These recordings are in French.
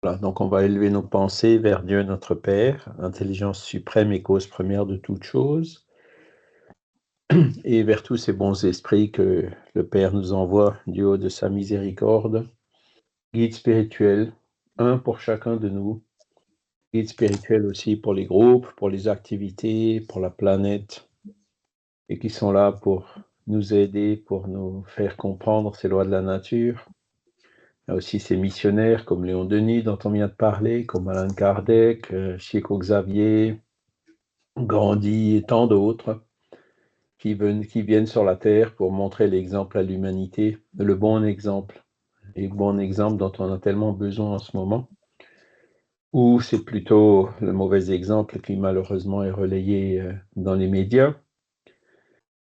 Voilà, donc on va élever nos pensées vers Dieu notre Père, intelligence suprême et cause première de toute chose, et vers tous ces bons esprits que le Père nous envoie du haut de sa miséricorde, guide spirituel, un pour chacun de nous, guide spirituel aussi pour les groupes, pour les activités, pour la planète, et qui sont là pour nous aider, pour nous faire comprendre ces lois de la nature. Il y a aussi ces missionnaires comme Léon Denis dont on vient de parler, comme Alain Kardec, Chieko Xavier, Gandhi et tant d'autres qui viennent sur la Terre pour montrer l'exemple à l'humanité, le bon exemple, et bon exemple dont on a tellement besoin en ce moment, ou c'est plutôt le mauvais exemple qui malheureusement est relayé dans les médias.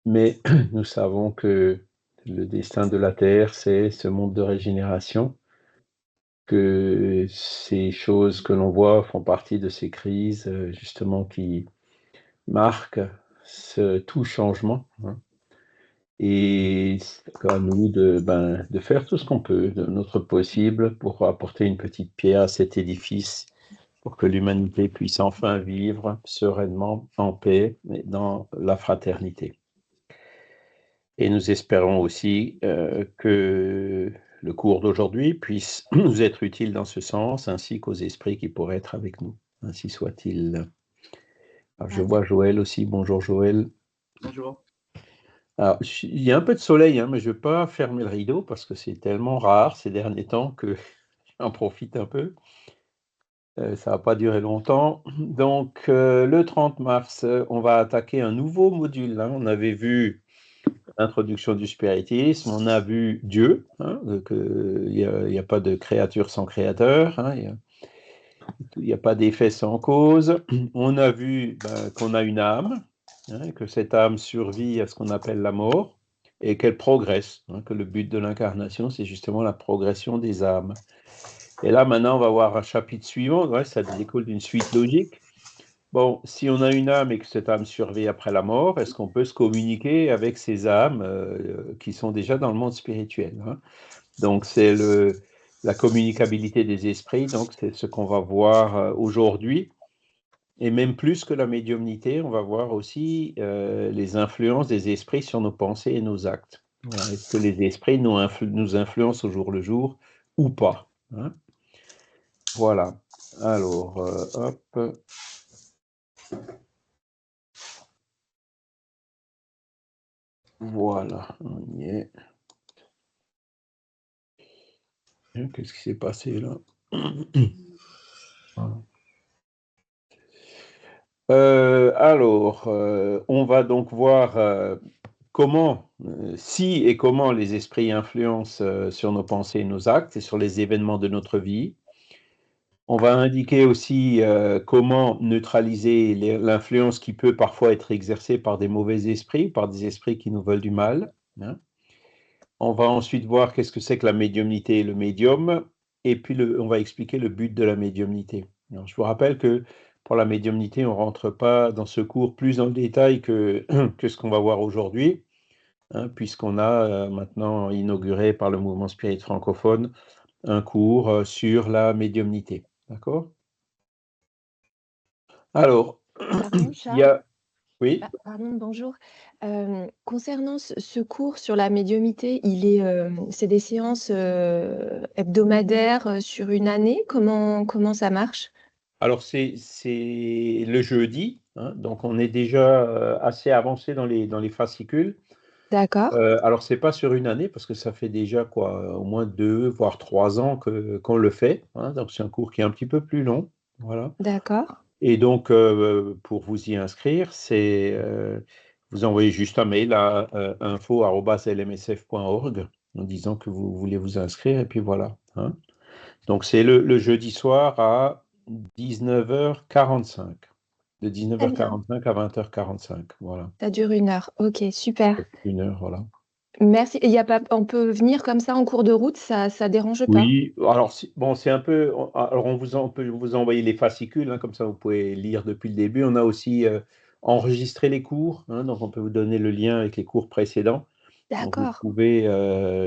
Mais nous savons que le destin de la Terre, c'est ce monde de régénération, que ces choses que l'on voit font partie de ces crises, justement, qui marquent tout changement, hein. Et c'est à nous de faire tout ce qu'on peut, de notre possible, pour apporter une petite pierre à cet édifice, pour que l'humanité puisse enfin vivre sereinement, en paix, et dans la fraternité. Et nous espérons aussi que le cours d'aujourd'hui puisse nous être utile dans ce sens, ainsi qu'aux esprits qui pourraient être avec nous. Ainsi soit-il. Alors, je vois Joël aussi. Bonjour Joël. Bonjour. Alors, il y a un peu de soleil, hein, mais je ne vais pas fermer le rideau parce que c'est tellement rare ces derniers temps que j'en profite un peu. Ça va pas durer longtemps. Donc, le 30 mars, on va attaquer un nouveau module, hein. On avait vu l'introduction du spiritisme, on a vu Dieu, hein, il n'y a pas de créature sans créateur, hein, il n'y a pas d'effet sans cause. On a vu qu'on a une âme, hein, que cette âme survit à ce qu'on appelle la mort et qu'elle progresse, hein, que le but de l'incarnation, c'est justement la progression des âmes. Et là, maintenant, on va voir un chapitre suivant. Ouais, ça découle d'une suite logique. Bon, si on a une âme et que cette âme survit après la mort, est-ce qu'on peut se communiquer avec ces âmes qui sont déjà dans le monde spirituel, hein? Donc, c'est la communicabilité des esprits. Donc, c'est ce qu'on va voir aujourd'hui. Et même plus que la médiumnité, on va voir aussi les influences des esprits sur nos pensées et nos actes. Voilà. Est-ce que les esprits nous influencent au jour le jour ou pas, hein? Voilà. Alors, hop. Voilà, on y est. Qu'est-ce qui s'est passé là? Alors, on va donc voir comment, si et comment les esprits influencent sur nos pensées et nos actes et sur les événements de notre vie. On va indiquer aussi comment neutraliser l'influence qui peut parfois être exercée par des mauvais esprits, par des esprits qui nous veulent du mal, hein. On va ensuite voir qu'est-ce que c'est que la médiumnité et le médium, et puis on va expliquer le but de la médiumnité. Alors, je vous rappelle que pour la médiumnité, on ne rentre pas dans ce cours plus dans le détail que, que ce qu'on va voir aujourd'hui, hein, puisqu'on a maintenant inauguré par le mouvement spirit francophone un cours sur la médiumnité. D'accord? Alors, Pardon, il y Charles? a... Oui? Pardon, bonjour. Concernant ce cours sur la médiumnité, c'est des séances hebdomadaires sur une année. Comment ça marche? Alors, c'est le jeudi, hein, donc on est déjà assez avancé dans les fascicules. D'accord, Alors, c'est pas sur une année, parce que ça fait déjà quoi, au moins 2, voire 3 ans qu'on le fait, hein, donc c'est un cours qui est un petit peu plus long. Voilà. d'accord. Et donc, pour vous y inscrire, vous envoyez juste un mail à info@lmsf.org en disant que vous voulez vous inscrire, et puis voilà, hein. Donc, c'est le jeudi soir à 19h45. De Très bien. 19h45 à 20h45. Voilà. Ça dure 1 heure. Ok, super. 1 heure, voilà. Merci. Et on peut venir comme ça en cours de route, ça dérange pas. Oui, alors, bon, c'est un peu. Alors, on peut vous envoyer les fascicules, hein, comme ça vous pouvez lire depuis le début. On a aussi enregistré les cours, hein, donc on peut vous donner le lien avec les cours précédents. Donc, vous D'accord. pouvez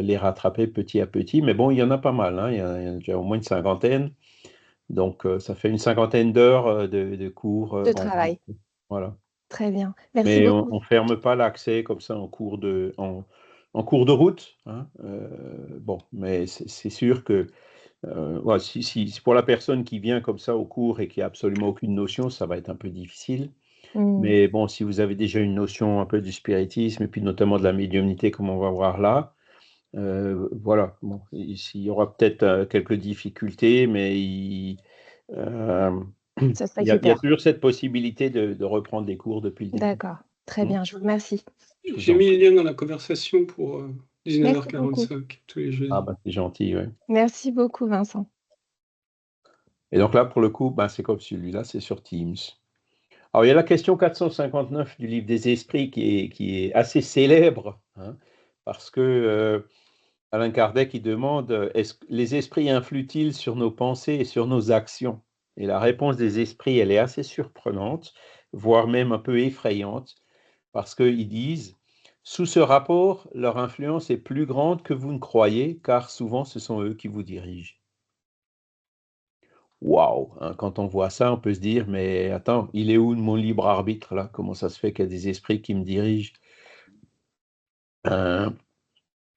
les rattraper petit à petit. Mais bon, il y en a pas mal, hein, il y en a déjà au moins une cinquantaine. Donc, ça fait une 50aine d'heures de cours De en travail. groupe. Voilà. Très bien. Merci Mais on beaucoup. ne ferme pas l'accès comme ça en cours de route, hein. Bon, mais c'est sûr que ouais, si pour la personne qui vient comme ça au cours et qui a absolument aucune notion, ça va être un peu difficile. Mmh. Mais bon, si vous avez déjà une notion un peu du spiritisme et puis notamment de la médiumnité, comme on va voir là, voilà. Bon, il y aura peut-être quelques difficultés, mais euh, Ça serait il y a super. toujours cette possibilité de reprendre les cours depuis le début. D'accord. Très Hmm. bien, je vous remercie. Je vous J'ai en mis prie. les liens dans la conversation pour Merci beaucoup. 19h45 tous les Ah, jeudis. bah, c'est gentil, ouais. Merci beaucoup, Vincent. Et donc là, pour le coup, ben, c'est comme celui-là, c'est sur Teams. Alors, il y a la question 459 du livre des esprits qui est assez célèbre, hein, parce que Alain Kardec il demande est-ce que les esprits influent-ils sur nos pensées et sur nos actions? Et la réponse des esprits, elle est assez surprenante, voire même un peu effrayante, parce qu'ils disent sous ce rapport, leur influence est plus grande que vous ne croyez, car souvent ce sont eux qui vous dirigent. Waouh, hein, quand on voit ça, on peut se dire, mais attends, il est où mon libre arbitre là? Comment ça se fait qu'il y a des esprits qui me dirigent? Euh,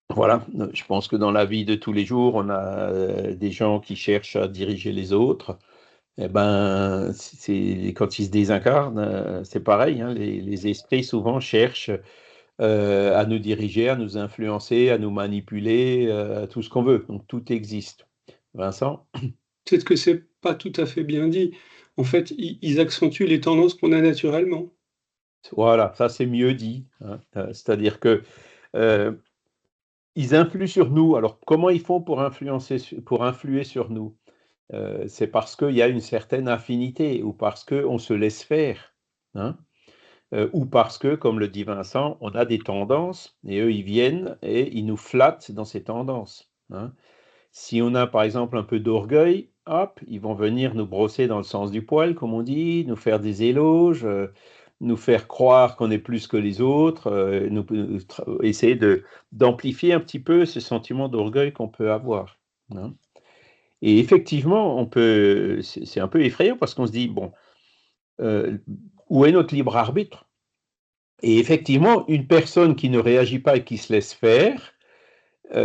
voilà, je pense que dans la vie de tous les jours, on a des gens qui cherchent à diriger les autres. Eh ben, quand ils se désincarnent, c'est pareil, hein, les esprits souvent cherchent à nous diriger, à nous influencer, à nous manipuler, tout ce qu'on veut. Donc tout existe. Vincent? Peut-être que c'est pas tout à fait bien dit. En fait, ils accentuent les tendances qu'on a naturellement. Voilà, ça c'est mieux dit, hein. C'est-à-dire que euh, ils influent sur nous. Alors comment ils font pour influer sur nous? C'est parce qu'il y a une certaine affinité ou parce qu'on se laisse faire, hein. Ou parce que, comme le dit Vincent, on a des tendances et eux, ils viennent et ils nous flattent dans ces tendances, hein. Si on a, par exemple, un peu d'orgueil, hop, ils vont venir nous brosser dans le sens du poil, comme on dit, nous faire des éloges, nous faire croire qu'on est plus que les autres, essayer d'amplifier un petit peu ce sentiment d'orgueil qu'on peut avoir, hein. Et effectivement, c'est un peu effrayant parce qu'on se dit, bon, euh, où est notre libre arbitre? Et effectivement, une personne qui ne réagit pas et qui se laisse faire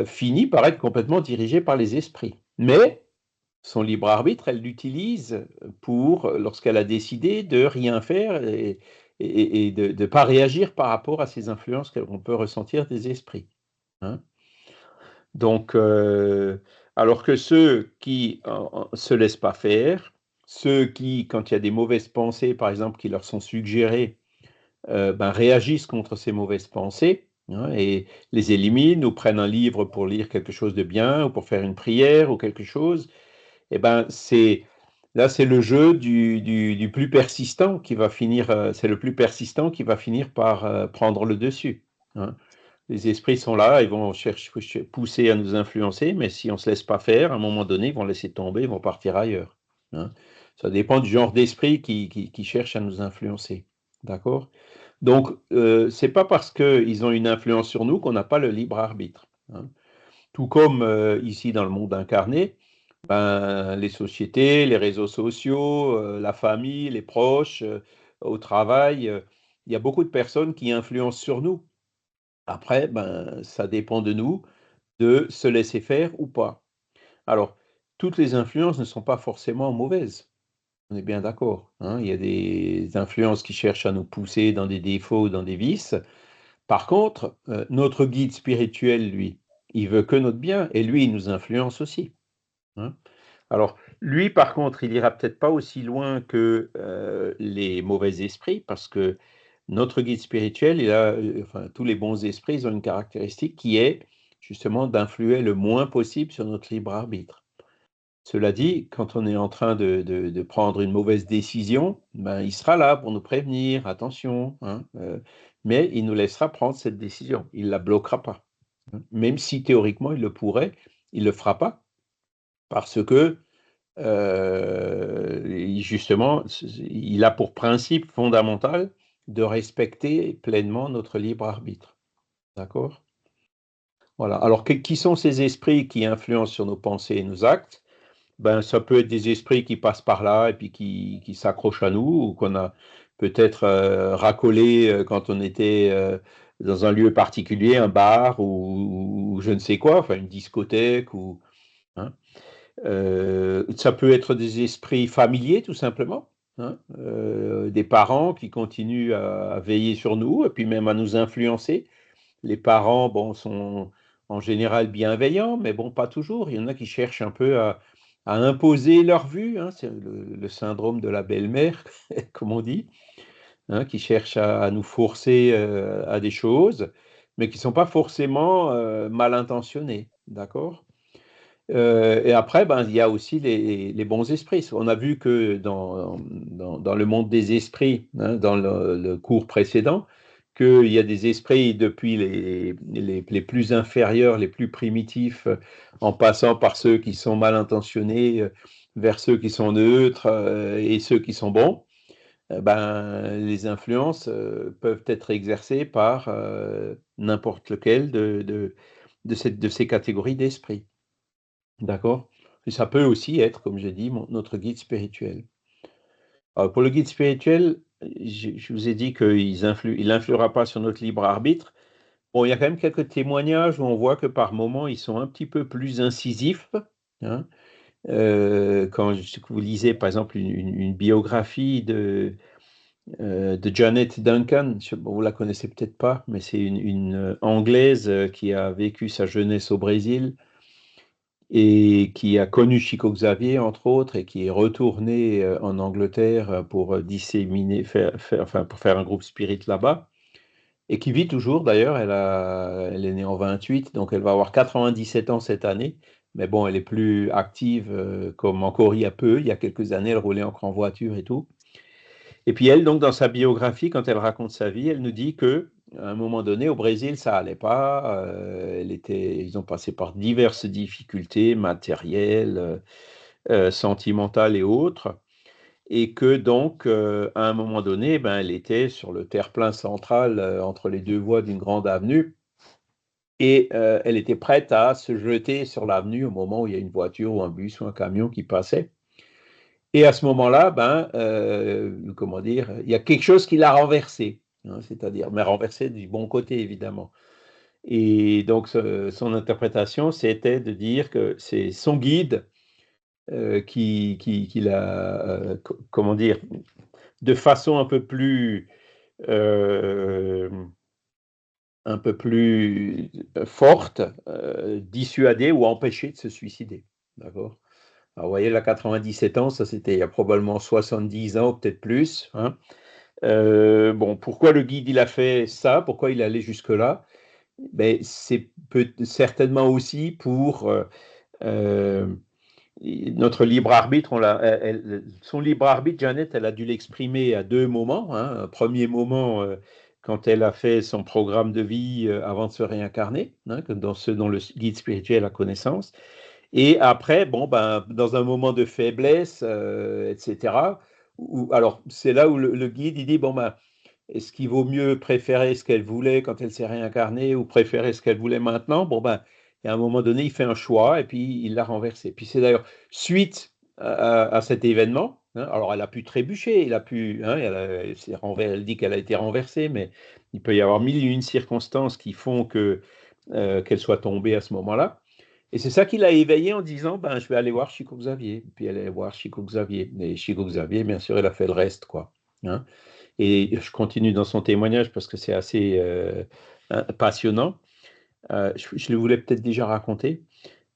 finit par être complètement dirigée par les esprits. Mais son libre arbitre, elle l'utilise lorsqu'elle a décidé de rien faire et de ne pas réagir par rapport à ces influences qu'on peut ressentir des esprits, hein. Donc, alors que ceux qui se laissent pas faire, ceux qui, quand il y a des mauvaises pensées, par exemple, qui leur sont suggérées, ben, réagissent contre ces mauvaises pensées, hein, et les éliminent ou prennent un livre pour lire quelque chose de bien ou pour faire une prière ou quelque chose, et ben, là, c'est le jeu du plus persistant qui va finir, c'est le plus persistant qui va finir par prendre le dessus, hein. Les esprits sont là, ils vont pousser à nous influencer, mais si on ne se laisse pas faire, à un moment donné, ils vont laisser tomber, ils vont partir ailleurs, hein. Ça dépend du genre d'esprit qui cherche à nous influencer. D'accord? Donc, ce n'est pas parce qu'ils ont une influence sur nous qu'on n'a pas le libre arbitre, hein. Tout comme ici dans le monde incarné, ben, les sociétés, les réseaux sociaux, la famille, les proches, au travail, il y a beaucoup de personnes qui influencent sur nous. Après, ben, ça dépend de nous de se laisser faire ou pas. Alors, toutes les influences ne sont pas forcément mauvaises. On est bien d'accord, hein. Il y a des influences qui cherchent à nous pousser dans des défauts ou dans des vices. Par contre, notre guide spirituel, lui, il veut que notre bien et lui, il nous influence aussi, hein. Alors, lui, par contre, il ira peut-être pas aussi loin que les mauvais esprits, parce que notre guide spirituel, enfin, tous les bons esprits, ils ont une caractéristique qui est justement d'influer le moins possible sur notre libre arbitre. Cela dit, quand on est en train de prendre une mauvaise décision, ben, il sera là pour nous prévenir, attention, hein, mais il nous laissera prendre cette décision. Il ne la bloquera pas, hein. Même si théoriquement il le pourrait, il ne le fera pas parce que justement, il a pour principe fondamental de respecter pleinement notre libre arbitre. D'accord? Voilà. Alors, qui sont ces esprits qui influencent sur nos pensées et nos actes? Ben, ça peut être des esprits qui passent par là et puis qui s'accrochent à nous, ou qu'on a peut-être racolé quand on était dans un lieu particulier, un bar ou je ne sais quoi, enfin une discothèque. Hein. Ça peut être des esprits familiers, tout simplement. Hein. Des parents qui continuent à veiller sur nous et puis même à nous influencer. Les parents, bon, sont en général bienveillants, mais bon, pas toujours. Il y en a qui cherchent un peu à imposer leur vue. Hein. C'est le syndrome de la belle-mère, comme on dit, hein, qui cherchent à nous forcer à des choses, mais qui ne sont pas forcément mal intentionnés. D'accord? Et après, ben, il y a aussi les bons esprits. On a vu que dans le monde des esprits, hein, dans le cours précédent, qu'il y a des esprits depuis les plus inférieurs, les plus primitifs, en passant par ceux qui sont mal intentionnés, vers ceux qui sont neutres et ceux qui sont bons. Ben, les influences peuvent être exercées par n'importe lequel de ces catégories d'esprits. D'accord? Et ça peut aussi être, comme j'ai dit, notre guide spirituel. Alors, pour le guide spirituel, je vous ai dit qu'il n'influera pas sur notre libre arbitre. Bon, il y a quand même quelques témoignages où on voit que par moments, ils sont un petit peu plus incisifs. Hein. Quand vous lisez, par exemple, une biographie de Janet Duncan, bon, vous la connaissez peut-être pas, mais c'est une Anglaise qui a vécu sa jeunesse au Brésil et qui a connu Chico Xavier, entre autres, et qui est retourné en Angleterre pour disséminer, enfin, pour faire un groupe spirit là-bas, et qui vit toujours d'ailleurs. Elle est née en 28, donc elle va avoir 97 ans cette année, mais bon, elle est plus active comme encore il y a quelques années, elle roulait encore en voiture et tout. Et puis elle, donc, dans sa biographie, quand elle raconte sa vie, elle nous dit que à un moment donné, au Brésil, ça allait pas. Ils ont passé par diverses difficultés matérielles, sentimentales et autres. Et que donc, à un moment donné, ben, elle était sur le terre-plein central entre les deux voies d'une grande avenue. Et elle était prête à se jeter sur l'avenue au moment où il y a une voiture ou un bus ou un camion qui passait. Et à ce moment-là, ben, comment dire, il y a quelque chose qui l'a renversé, hein, c'est-à-dire, mais renversé du bon côté, évidemment. Et donc, son interprétation, c'était de dire que c'est son guide qui l'a, comment dire, de façon euh, un peu plus forte, dissuadé ou empêché de se suicider. D'accord? Alors, vous voyez, là, 97 ans, ça c'était il y a probablement 70 ans, peut-être plus. Hein. Bon, pourquoi le guide il a fait ça? Pourquoi il est allé jusque-là? Ben, c'est certainement aussi pour euh, notre libre arbitre. Son libre arbitre, Janet, elle a dû l'exprimer à deux moments. Hein. Un premier moment, quand elle a fait son programme de vie avant de se réincarner, hein, dans ce dont le guide spirituel a connaissance. Et après, bon, ben, dans un moment de faiblesse, etc., alors c'est là où le guide, il dit, bon, ben, est-ce qu'il vaut mieux préférer ce qu'elle voulait quand elle s'est réincarnée ou préférer ce qu'elle voulait maintenant? Bon, ben, et à un moment donné, il fait un choix et puis il l'a renversé. Puis c'est d'ailleurs suite à cet événement, hein, alors elle a pu trébucher, hein, elle dit qu'elle a été renversée, mais il peut y avoir mille et une circonstances qui font qu'elle soit tombée à ce moment-là. Et c'est ça qui l'a éveillé en disant, ben, je vais aller voir Chico Xavier. Puis elle est allée voir Chico Xavier. Et Chico Xavier, bien sûr, il a fait le reste, quoi. Hein. Et je continue dans son témoignage parce que c'est assez passionnant. Je le voulais peut-être déjà raconter.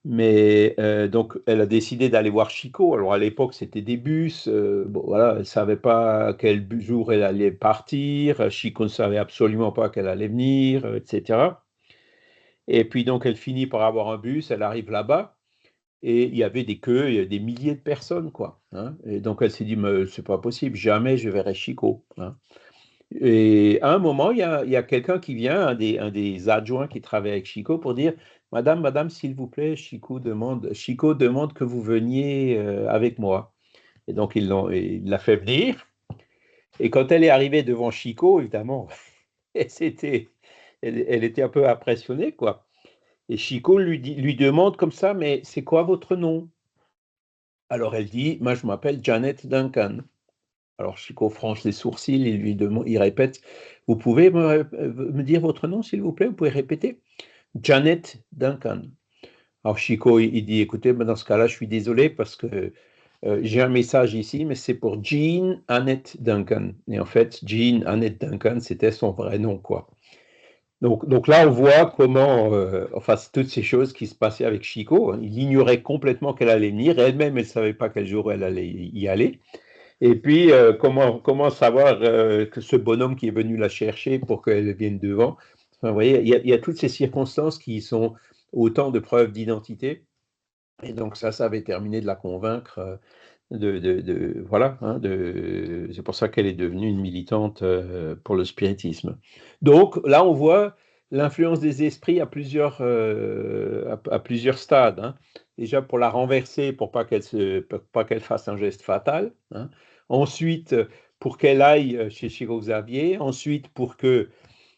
Mais donc, elle a décidé d'aller voir Chico. Alors, à l'époque, c'était des bus. Bon, voilà, elle ne savait pas quel jour elle allait partir. Chico ne savait absolument pas qu'elle allait venir, etc. Et puis, donc, elle finit par avoir un bus. Elle arrive là-bas. Et il y avait des queues, il y avait des milliers de personnes, quoi. Hein. Et donc, elle s'est dit, mais c'est pas possible, jamais je verrai Chico. Hein. Et à un moment, il y a quelqu'un qui vient, un des adjoints qui travaille avec Chico, pour dire, Madame, s'il vous plaît, Chico demande que vous veniez avec moi. Et donc, il l'a fait venir. Et quand elle est arrivée devant Chico, évidemment, c'était, elle était un peu impressionnée, quoi. Et Chico lui demande comme ça, mais c'est quoi votre nom? Alors elle dit, moi je m'appelle Janet Duncan. Alors Chico fronce les sourcils, il répète, vous pouvez me dire votre nom s'il vous plaît, vous pouvez répéter? Janet Duncan. Alors Chico, il dit, écoutez, dans ce cas-là, je suis désolé parce que j'ai un message ici, mais c'est pour Jean Annette Duncan. Et en fait, Jean Annette Duncan, c'était son vrai nom, quoi. Donc là, on voit comment, enfin, toutes ces choses qui se passaient avec Chico, hein, il ignorait complètement qu'elle allait venir, elle-même, elle ne savait pas quel jour elle allait y aller. Et puis, comment savoir que ce bonhomme qui est venu la chercher pour qu'elle vienne devant, enfin, vous voyez, il y a toutes ces circonstances qui sont autant de preuves d'identité. Et donc ça avait terminé de la convaincre. Voilà, hein, c'est pour ça qu'elle est devenue une militante pour le spiritisme. Donc là, on voit l'influence des esprits à plusieurs stades, hein. Déjà pour la renverser, pour pas qu'elle fasse un geste fatal, hein. Ensuite, pour qu'elle aille chez Chico Xavier. Ensuite, pour que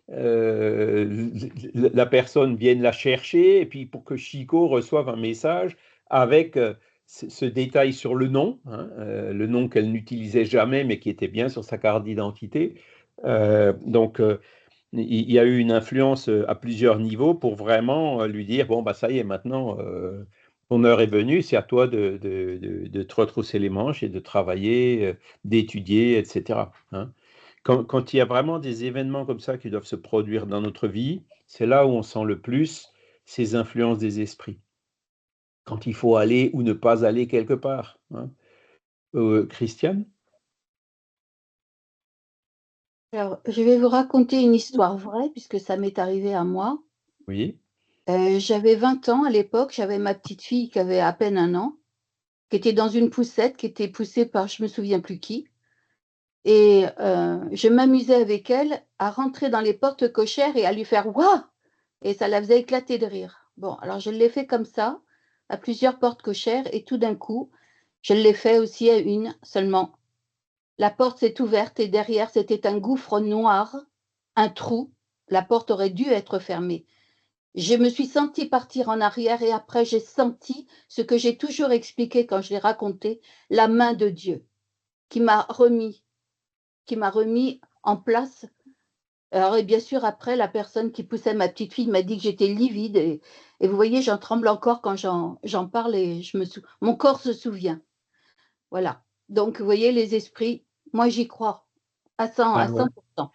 la personne vienne la chercher. Et puis pour que Chico reçoive un message avec ce détail sur le nom, hein, le nom qu'elle n'utilisait jamais, mais qui était bien sur sa carte d'identité. Donc, il y a eu une influence à plusieurs niveaux pour vraiment lui dire, bon, bah, ça y est, maintenant, ton heure est venue, c'est à toi de te retrousser les manches et de travailler, d'étudier, etc., hein. Quand il y a vraiment des événements comme ça qui doivent se produire dans notre vie, c'est là où on sent le plus ces influences des esprits. Quand il faut aller ou ne pas aller quelque part, hein. Christiane? Alors, je vais vous raconter une histoire vraie puisque ça m'est arrivé à moi. Oui. J'avais 20 ans à l'époque, j'avais ma petite fille qui avait à peine 1 an, qui était dans une poussette, qui était poussée par je me souviens plus qui et je m'amusais avec elle à rentrer dans les portes cochères et à lui faire: «Waouh!» et ça la faisait éclater de rire. Bon, alors je l'ai fait comme ça, à plusieurs portes cochères et tout d'un coup, je l'ai fait aussi à une seulement. La porte s'est ouverte et derrière, c'était un gouffre noir, un trou. La porte aurait dû être fermée. Je me suis sentie partir en arrière et après j'ai senti ce que j'ai toujours expliqué quand je l'ai raconté, la main de Dieu qui m'a remis en place. Alors et bien sûr après la personne qui poussait ma petite fille m'a dit que j'étais livide et vous voyez, j'en tremble encore quand j'en parle et mon corps se souvient. Voilà. Donc vous voyez les esprits, moi j'y crois à Ah ouais. 100%.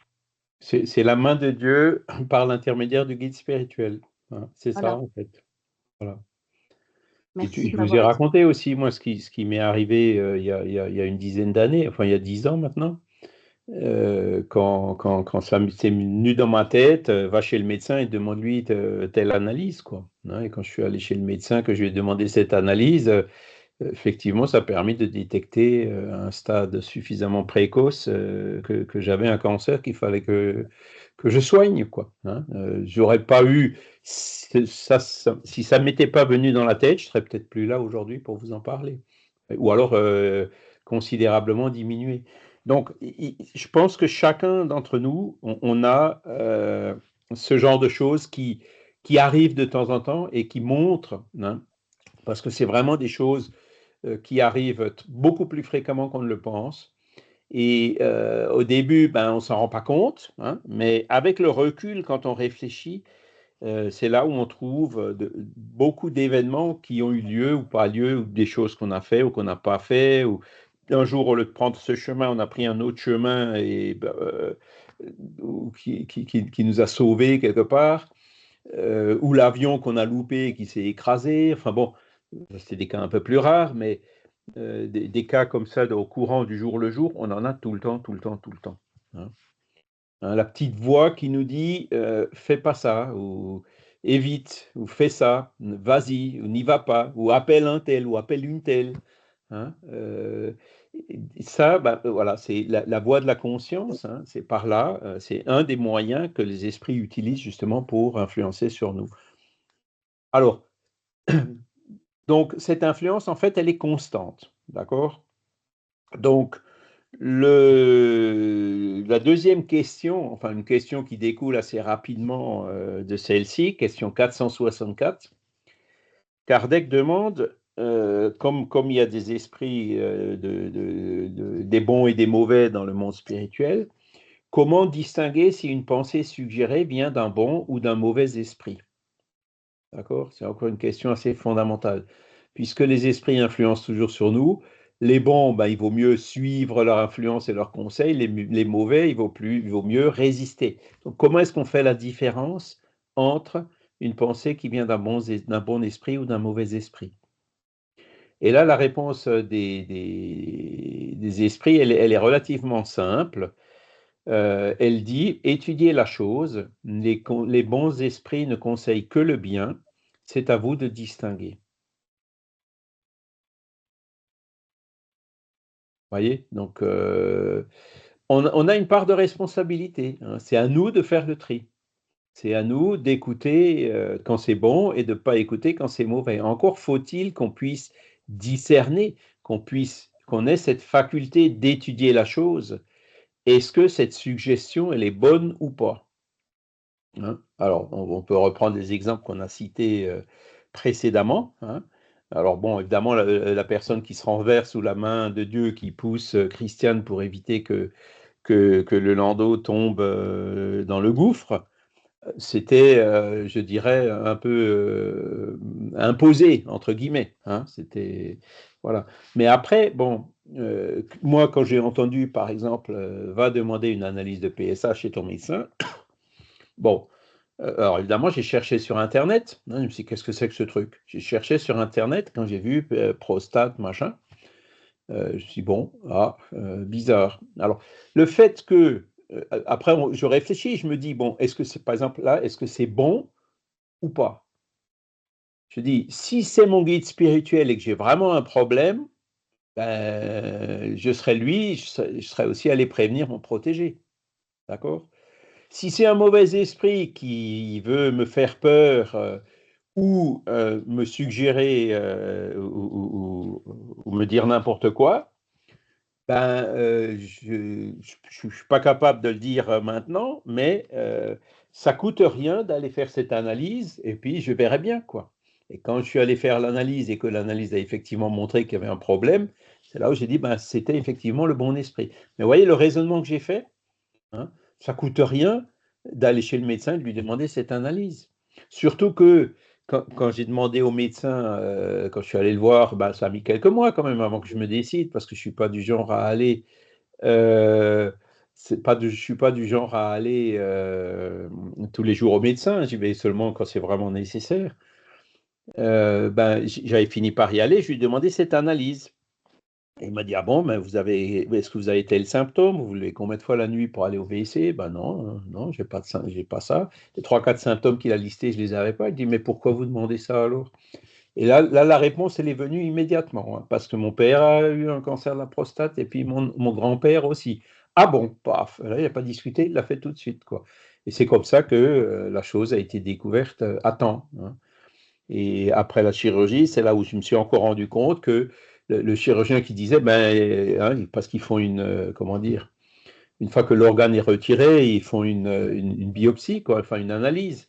C'est la main de Dieu par l'intermédiaire du guide spirituel, hein. C'est ça, Voilà. en fait. Voilà. Et Merci je de vous ai m'avoir écouté. raconté aussi, moi, ce qui m'est arrivé il y a une dizaine d'années, enfin il y a 10 ans maintenant. Quand ça s'est venu dans ma tête, va chez le médecin et demande-lui telle analyse, quoi, hein. Et quand je suis allé chez le médecin, que je lui ai demandé cette analyse, effectivement, ça a permis de détecter à un stade suffisamment précoce que j'avais un cancer qu'il fallait que je soigne, quoi, hein. J'aurais pas eu, si ça ne m'était pas venu dans la tête, je serais peut-être plus là aujourd'hui pour vous en parler. Ou alors considérablement diminué. Donc, je pense que chacun d'entre nous, on a ce genre de choses qui arrivent de temps en temps et qui montrent, hein, parce que c'est vraiment des choses qui arrivent beaucoup plus fréquemment qu'on ne le pense. Et au début, ben, on ne s'en rend pas compte, hein, mais avec le recul, quand on réfléchit, c'est là où on trouve beaucoup d'événements qui ont eu lieu ou pas lieu, ou des choses qu'on a fait ou qu'on n'a pas fait, ou un jour, au lieu de prendre ce chemin, on a pris un autre chemin et, ou qui nous a sauvés quelque part, ou l'avion qu'on a loupé et qui s'est écrasé. Enfin bon, c'est des cas un peu plus rares, mais des cas comme ça au courant du jour le jour, on en a tout le temps, tout le temps, tout le temps, hein. Hein, la petite voix qui nous dit fais pas ça, ou évite, ou fais ça, vas-y, ou n'y va pas, ou appelle un tel, ou appelle une telle, hein. Ça, bah, voilà, c'est la voix de la conscience, hein, c'est par là, c'est un des moyens que les esprits utilisent justement pour influencer sur nous. Alors, donc cette influence, en fait, elle est constante, d'accord? Donc, la deuxième question, enfin une question qui découle assez rapidement de celle-ci, question 464, Kardec demande comme il y a des esprits des bons et des mauvais dans le monde spirituel, comment distinguer si une pensée suggérée vient d'un bon ou d'un mauvais esprit? D'accord? C'est encore une question assez fondamentale. Puisque les esprits influencent toujours sur nous, les bons, ben, il vaut mieux suivre leur influence et leurs conseils, les mauvais, il vaut mieux résister. Donc, comment est-ce qu'on fait la différence entre une pensée qui vient d'un bon esprit ou d'un mauvais esprit? Et là, la réponse des esprits, elle est relativement simple. Elle dit, étudiez la chose, les bons esprits ne conseillent que le bien, c'est à vous de distinguer. Voyez? Donc, on a une part de responsabilité, hein. C'est à nous de faire le tri. C'est à nous d'écouter quand c'est bon et de ne pas écouter quand c'est mauvais. Encore faut-il qu'on puisse discerner, qu'on ait cette faculté d'étudier la chose. Est-ce que cette suggestion, elle est bonne ou pas? Hein? Alors, on peut reprendre les exemples qu'on a cités précédemment, hein. Alors bon, évidemment, la personne qui se renverse sous la main de Dieu, qui pousse Christiane pour éviter que le landau tombe dans le gouffre, c'était, je dirais, un peu imposé, entre guillemets, hein. C'était, voilà. Mais après, bon, moi, quand j'ai entendu, par exemple, va demander une analyse de PSA chez ton médecin, bon, alors évidemment, j'ai cherché sur Internet, hein, je me suis dit, qu'est-ce que c'est que ce truc? J'ai cherché sur Internet quand j'ai vu prostate, machin. Je me suis dit, bon, bizarre. Alors, le fait que, après, je réfléchis, je me dis, bon, est-ce que c'est, par exemple, là, est-ce que c'est bon ou pas? Je dis, si c'est mon guide spirituel et que j'ai vraiment un problème, ben, je serais aussi allé prévenir mon protégé. D'accord? Si c'est un mauvais esprit qui veut me faire peur ou me suggérer ou me dire n'importe quoi, ben, je ne suis pas capable de le dire maintenant, mais ça coûte rien d'aller faire cette analyse et puis je verrai bien, quoi. Et quand je suis allé faire l'analyse et que l'analyse a effectivement montré qu'il y avait un problème, c'est là où j'ai dit, ben, c'était effectivement le bon esprit. Mais vous voyez le raisonnement que j'ai fait, hein, ça coûte rien d'aller chez le médecin et de lui demander cette analyse. Surtout que quand j'ai demandé au médecin, quand je suis allé le voir, ben, ça a mis quelques mois quand même avant que je me décide, parce que je ne suis pas du genre à aller je suis pas du genre à aller tous les jours au médecin, j'y vais seulement quand c'est vraiment nécessaire. Ben, j'avais fini par y aller, je lui ai demandé cette analyse. Et il m'a dit, ah bon, ben est-ce que vous avez tel symptôme? Vous voulez combien de fois la nuit pour aller au WC? Ben non, non, j'ai pas ça. Les 3-4 symptômes qu'il a listés, je les avais pas. Il dit, mais pourquoi vous demandez ça alors? Et là, la réponse, elle est venue immédiatement, hein, parce que mon père a eu un cancer de la prostate et puis mon grand-père aussi. Ah bon, paf, là, il n'a pas discuté, il l'a fait tout de suite, quoi. Et c'est comme ça que la chose a été découverte à temps, hein. Et après la chirurgie, c'est là où je me suis encore rendu compte que le chirurgien qui disait, ben, hein, parce qu'ils font comment dire, une fois que l'organe est retiré, ils font une biopsie, quoi, enfin une analyse.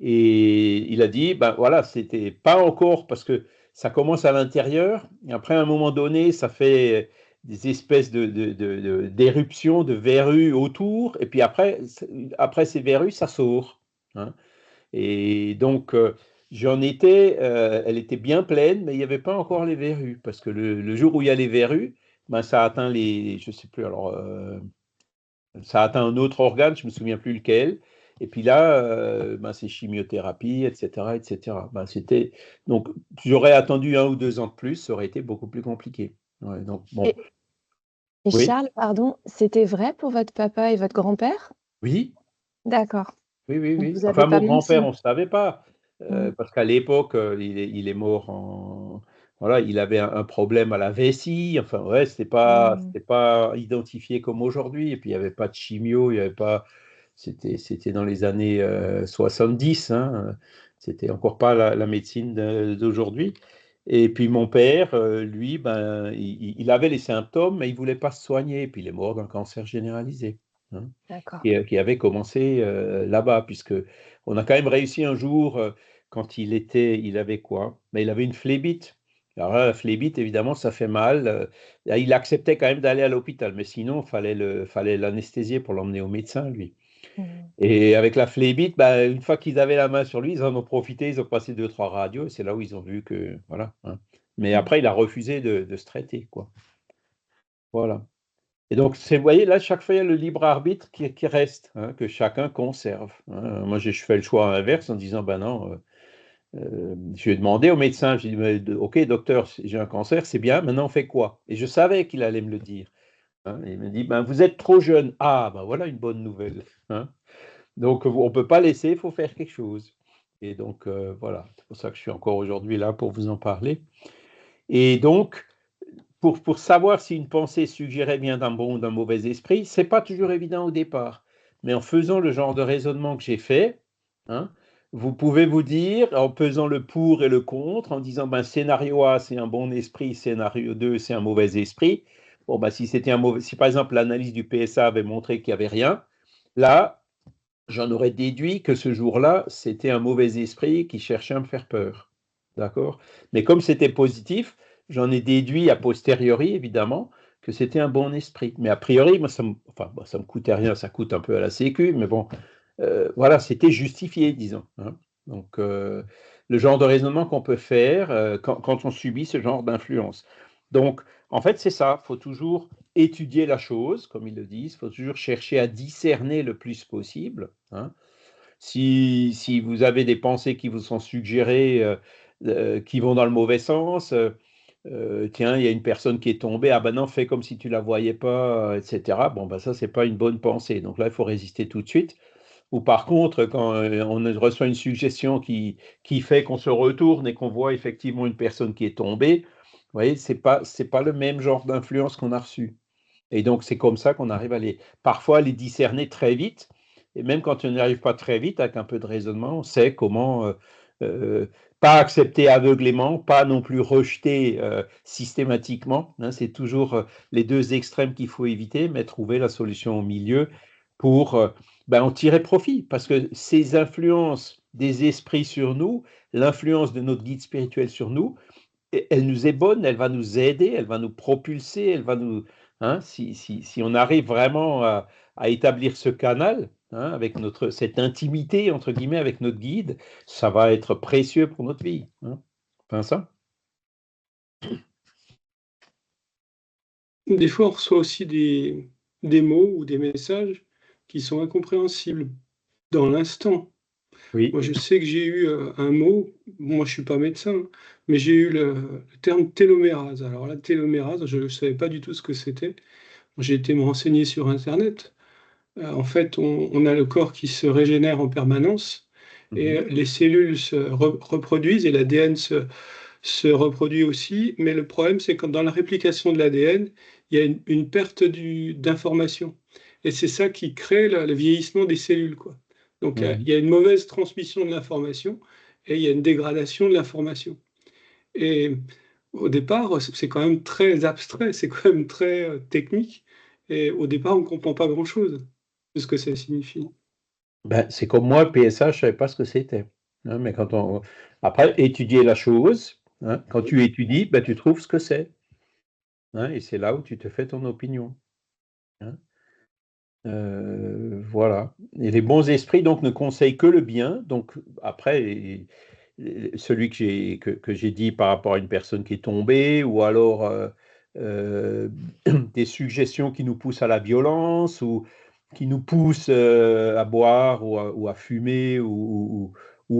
Et il a dit, ben voilà, c'était pas encore parce que ça commence à l'intérieur, et après à un moment donné, ça fait des espèces d'éruptions, de verrues autour, et puis après ces verrues, ça sort, hein. Et donc, elle était bien pleine, mais il n'y avait pas encore les verrues, parce que le jour où il y a les verrues, ben, ça atteint je sais plus, alors, ça atteint un autre organe, je ne me souviens plus lequel. Et puis là, ben, c'est chimiothérapie, etc., etc. Ben, donc, j'aurais attendu 1 ou 2 ans de plus, ça aurait été beaucoup plus compliqué. Ouais, donc, bon. Et Oui, Charles, pardon, c'était vrai pour votre papa et votre grand-père? oui, D'accord. oui, oui, Donc oui. vous n'avez Enfin, pas mon grand-père, menti. on ne savait pas, Mm. parce qu'à l'époque, il est mort voilà, il avait un problème à la vessie. Enfin, ouais, Mm. c'était pas identifié comme aujourd'hui. Et puis, il n'y avait pas de chimio, il y avait pas. C'était dans les années 70, hein. C'était encore pas la médecine d'aujourd'hui. Et puis mon père, lui, ben, il avait les symptômes, mais il voulait pas se soigner. Et puis il est mort d'un cancer généralisé, hein, D'accord. qui avait commencé là-bas, puisque on a quand même réussi un jour, quand il avait quoi? Ben, il avait une phlébite. Alors là, la phlébite, évidemment, ça fait mal. Là, il acceptait quand même d'aller à l'hôpital, mais sinon, fallait l'anesthésier pour l'emmener au médecin, lui. Mhm. Et avec la phlébite, bah, une fois qu'ils avaient la main sur lui, ils en ont profité, ils ont passé 2, 3 radios, et c'est là où ils ont vu que, voilà, hein. Mais après, il a refusé de se traiter, quoi. Voilà. Et donc, vous voyez, là, chaque fois, il y a le libre arbitre qui reste, hein, que chacun conserve, hein. Moi, je fais le choix inverse en disant, ben non, je lui ai demandé au médecin, j'ai dit, ok, docteur, j'ai un cancer, c'est bien, maintenant on fait quoi? Et je savais qu'il allait me le dire, hein. Il me dit, ben, vous êtes trop jeune. Ah, ben voilà une bonne nouvelle, hein. Donc, on ne peut pas laisser, il faut faire quelque chose. Et donc, voilà, c'est pour ça que je suis encore aujourd'hui là pour vous en parler. Et donc, pour savoir si une pensée suggérait bien d'un bon ou d'un mauvais esprit, c'est pas toujours évident au départ. Mais en faisant le genre de raisonnement que j'ai fait, hein, vous pouvez vous dire, en pesant le pour et le contre, en disant, ben, scénario A, c'est un bon esprit, scénario 2, c'est un mauvais esprit. Bon, ben, si par exemple l'analyse du PSA avait montré qu'il n'y avait rien, là, j'en aurais déduit que ce jour-là, c'était un mauvais esprit qui cherchait à me faire peur. D'accord? Mais comme c'était positif, j'en ai déduit a posteriori, évidemment, que c'était un bon esprit. Mais a priori, moi, ça me coûtait rien, ça coûte un peu à la Sécu, mais bon, voilà, c'était justifié, disons, hein. Donc, le genre de raisonnement qu'on peut faire quand on subit ce genre d'influence. Donc, en fait, c'est ça, il faut toujours étudier la chose, comme ils le disent, il faut toujours chercher à discerner le plus possible, hein. Si vous avez des pensées qui vous sont suggérées, qui vont dans le mauvais sens, tiens, il y a une personne qui est tombée, ah ben non, fais comme si tu la voyais pas, etc. Bon, ben ça, c'est pas une bonne pensée. Donc là, il faut résister tout de suite. Ou par contre, quand on reçoit une suggestion qui fait qu'on se retourne et qu'on voit effectivement une personne qui est tombée, vous voyez, c'est pas le même genre d'influence qu'on a reçu. Et donc, c'est comme ça qu'on arrive parfois à les discerner très vite. Et même quand on n'y arrive pas très vite, avec un peu de raisonnement, on sait comment pas accepter aveuglément, pas non plus rejeter systématiquement, hein. C'est toujours les deux extrêmes qu'il faut éviter, mais trouver la solution au milieu pour en tirer profit. Parce que ces influences des esprits sur nous, l'influence de notre guide spirituel sur nous, elle nous est bonne, elle va nous aider, elle va nous propulser, elle va nous, hein, si on arrive vraiment à établir ce canal, hein, avec cette intimité, entre guillemets, avec notre guide, ça va être précieux pour notre vie, hein. Enfin, ça. Des fois, on reçoit aussi des mots ou des messages qui sont incompréhensibles dans l'instant. Oui. Moi, je sais que j'ai eu un mot, moi je suis pas médecin, hein, mais j'ai eu le terme télomérase. Alors là, télomérase, je ne savais pas du tout ce que c'était. J'ai été me renseigner sur Internet. En fait, on a le corps qui se régénère en permanence et les cellules se reproduisent et l'ADN se reproduit aussi. Mais le problème, c'est que dans la réplication de l'ADN, il y a une perte d'information. Et c'est ça qui crée le vieillissement des cellules, quoi. Donc, il y a une mauvaise transmission de l'information et il y a une dégradation de l'information. Et au départ, c'est quand même très abstrait, c'est quand même très technique. Et au départ, on ne comprend pas grand-chose de ce que ça signifie. Ben, c'est comme moi, le PSA, je ne savais pas ce que c'était, hein, mais après, étudier la chose, hein, quand tu étudies, ben, tu trouves ce que c'est, hein, et c'est là où tu te fais ton opinion, hein. Voilà. Et les bons esprits, donc, ne conseillent que le bien. Donc, après, celui que j'ai dit par rapport à une personne qui est tombée, ou alors euh, des suggestions qui nous poussent à la violence, ou qui nous poussent à boire, ou à fumer, ou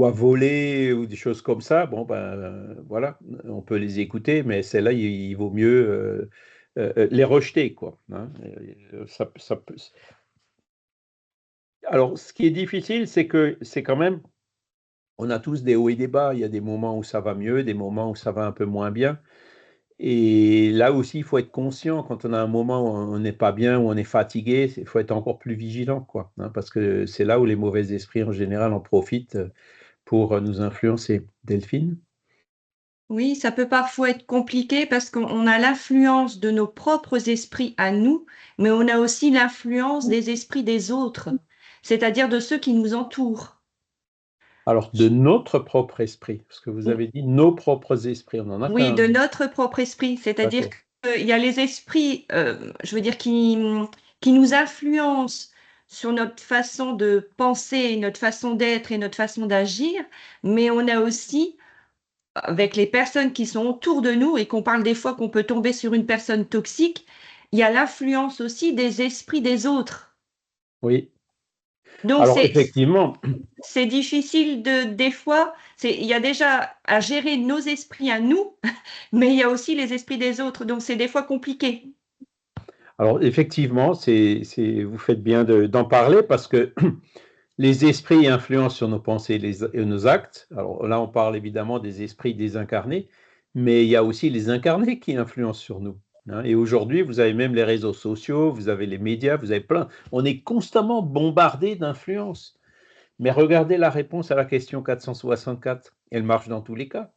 à voler, ou des choses comme ça. Bon, ben, voilà, on peut les écouter, mais celles-là, il vaut mieux les rejeter, quoi, hein. Alors, ce qui est difficile, c'est que c'est quand même, on a tous des hauts et des bas. Il y a des moments où ça va mieux, des moments où ça va un peu moins bien. Et là aussi, il faut être conscient quand on a un moment où on n'est pas bien, où on est fatigué, il faut être encore plus vigilant, quoi, hein, parce que c'est là où les mauvais esprits, en général, en profitent pour nous influencer. Delphine? Oui, ça peut parfois être compliqué parce qu'on a l'influence de nos propres esprits à nous, mais on a aussi l'influence des esprits des autres, c'est-à-dire de ceux qui nous entourent. Alors, de notre propre esprit, parce que vous avez dit nos propres esprits, on en a Oui, qu'un. de notre propre esprit, c'est-à-dire D'accord. qu'il y a les esprits, je veux dire, qui nous influencent sur notre façon de penser, notre façon d'être et notre façon d'agir, mais on a aussi, avec les personnes qui sont autour de nous et qu'on parle des fois qu'on peut tomber sur une personne toxique, il y a l'influence aussi des esprits des autres. Oui. Donc Alors, effectivement, c'est difficile des fois, il y a déjà à gérer nos esprits à nous, mais il y a aussi les esprits des autres, donc c'est des fois compliqué. vous faites bien d'en parler parce que les esprits influencent sur nos pensées et nos actes. Alors là, on parle évidemment des esprits désincarnés, mais il y a aussi les incarnés qui influencent sur nous. Hein. Et aujourd'hui, vous avez même les réseaux sociaux, vous avez les médias, vous avez plein. On est constamment bombardé d'influences. Mais regardez la réponse à la question 464. Elle marche dans tous les cas.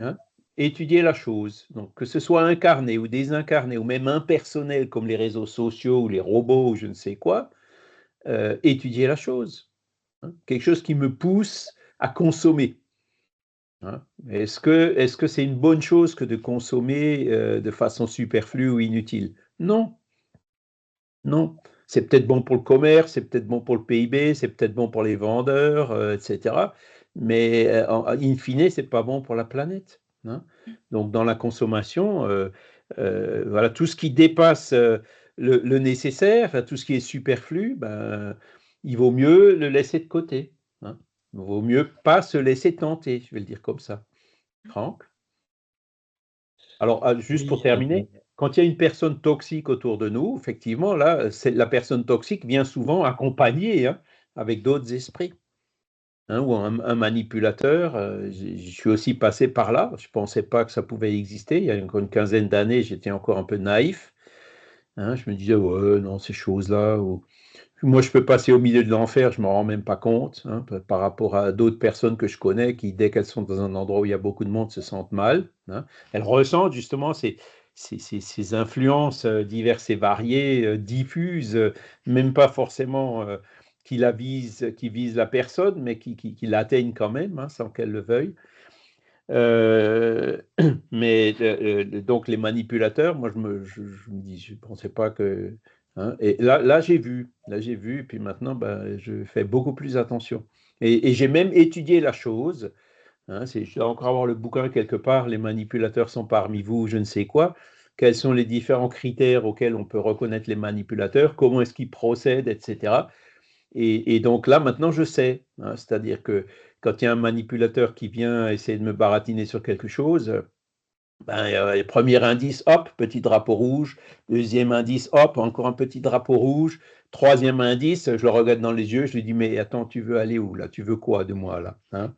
Hein. Étudier la chose, donc que ce soit incarné ou désincarné, ou même impersonnel comme les réseaux sociaux ou les robots ou je ne sais quoi, étudier la chose. Hein. Quelque chose qui me pousse à consommer. Hein. Est-ce que c'est une bonne chose que de consommer de façon superflue ou inutile? Non, non. C'est peut-être bon pour le commerce, c'est peut-être bon pour le PIB, c'est peut-être bon pour les vendeurs, etc. Mais in fine, c'est pas bon pour la planète. Hein. Donc, dans la consommation, voilà, tout ce qui dépasse le nécessaire, tout ce qui est superflu, ben, il vaut mieux le laisser de côté. Hein. Il vaut mieux pas se laisser tenter, je vais le dire comme ça. Franck? Alors, juste pour Oui, terminer, quand il y a une personne toxique autour de nous, effectivement, là, la personne toxique vient souvent accompagnée hein, avec d'autres esprits. Hein, ou un manipulateur, je suis aussi passé par là, je ne pensais pas que ça pouvait exister. Il y a encore une quinzaine d'années, j'étais encore un peu naïf. Hein, je me disais, ouais, non, ces choses-là. Moi, je peux passer au milieu de l'enfer, je ne m'en rends même pas compte, hein, par rapport à d'autres personnes que je connais qui, dès qu'elles sont dans un endroit où il y a beaucoup de monde, se sentent mal. Hein. Elles ressentent justement ces influences diverses et variées, diffuses, même pas forcément qui visent la personne, mais qui l'atteignent quand même, hein, sans qu'elle le veuille. Mais donc les manipulateurs, moi je me dis, je ne pensais pas que. Hein, et là j'ai vu, et puis maintenant ben, je fais beaucoup plus attention. Et j'ai même étudié la chose. Hein, je dois encore avoir le bouquin quelque part, les manipulateurs sont parmi vous, je ne sais quoi. Quels sont les différents critères auxquels on peut reconnaître les manipulateurs, comment est-ce qu'ils procèdent, etc. Et donc là, maintenant, je sais. Hein, c'est-à-dire que quand il y a un manipulateur qui vient essayer de me baratiner sur quelque chose, ben, premier indice, hop, petit drapeau rouge. Deuxième indice, hop, encore un petit drapeau rouge. Troisième indice, je le regarde dans les yeux, je lui dis, mais attends, tu veux aller où là? Tu veux quoi de moi là? Hein,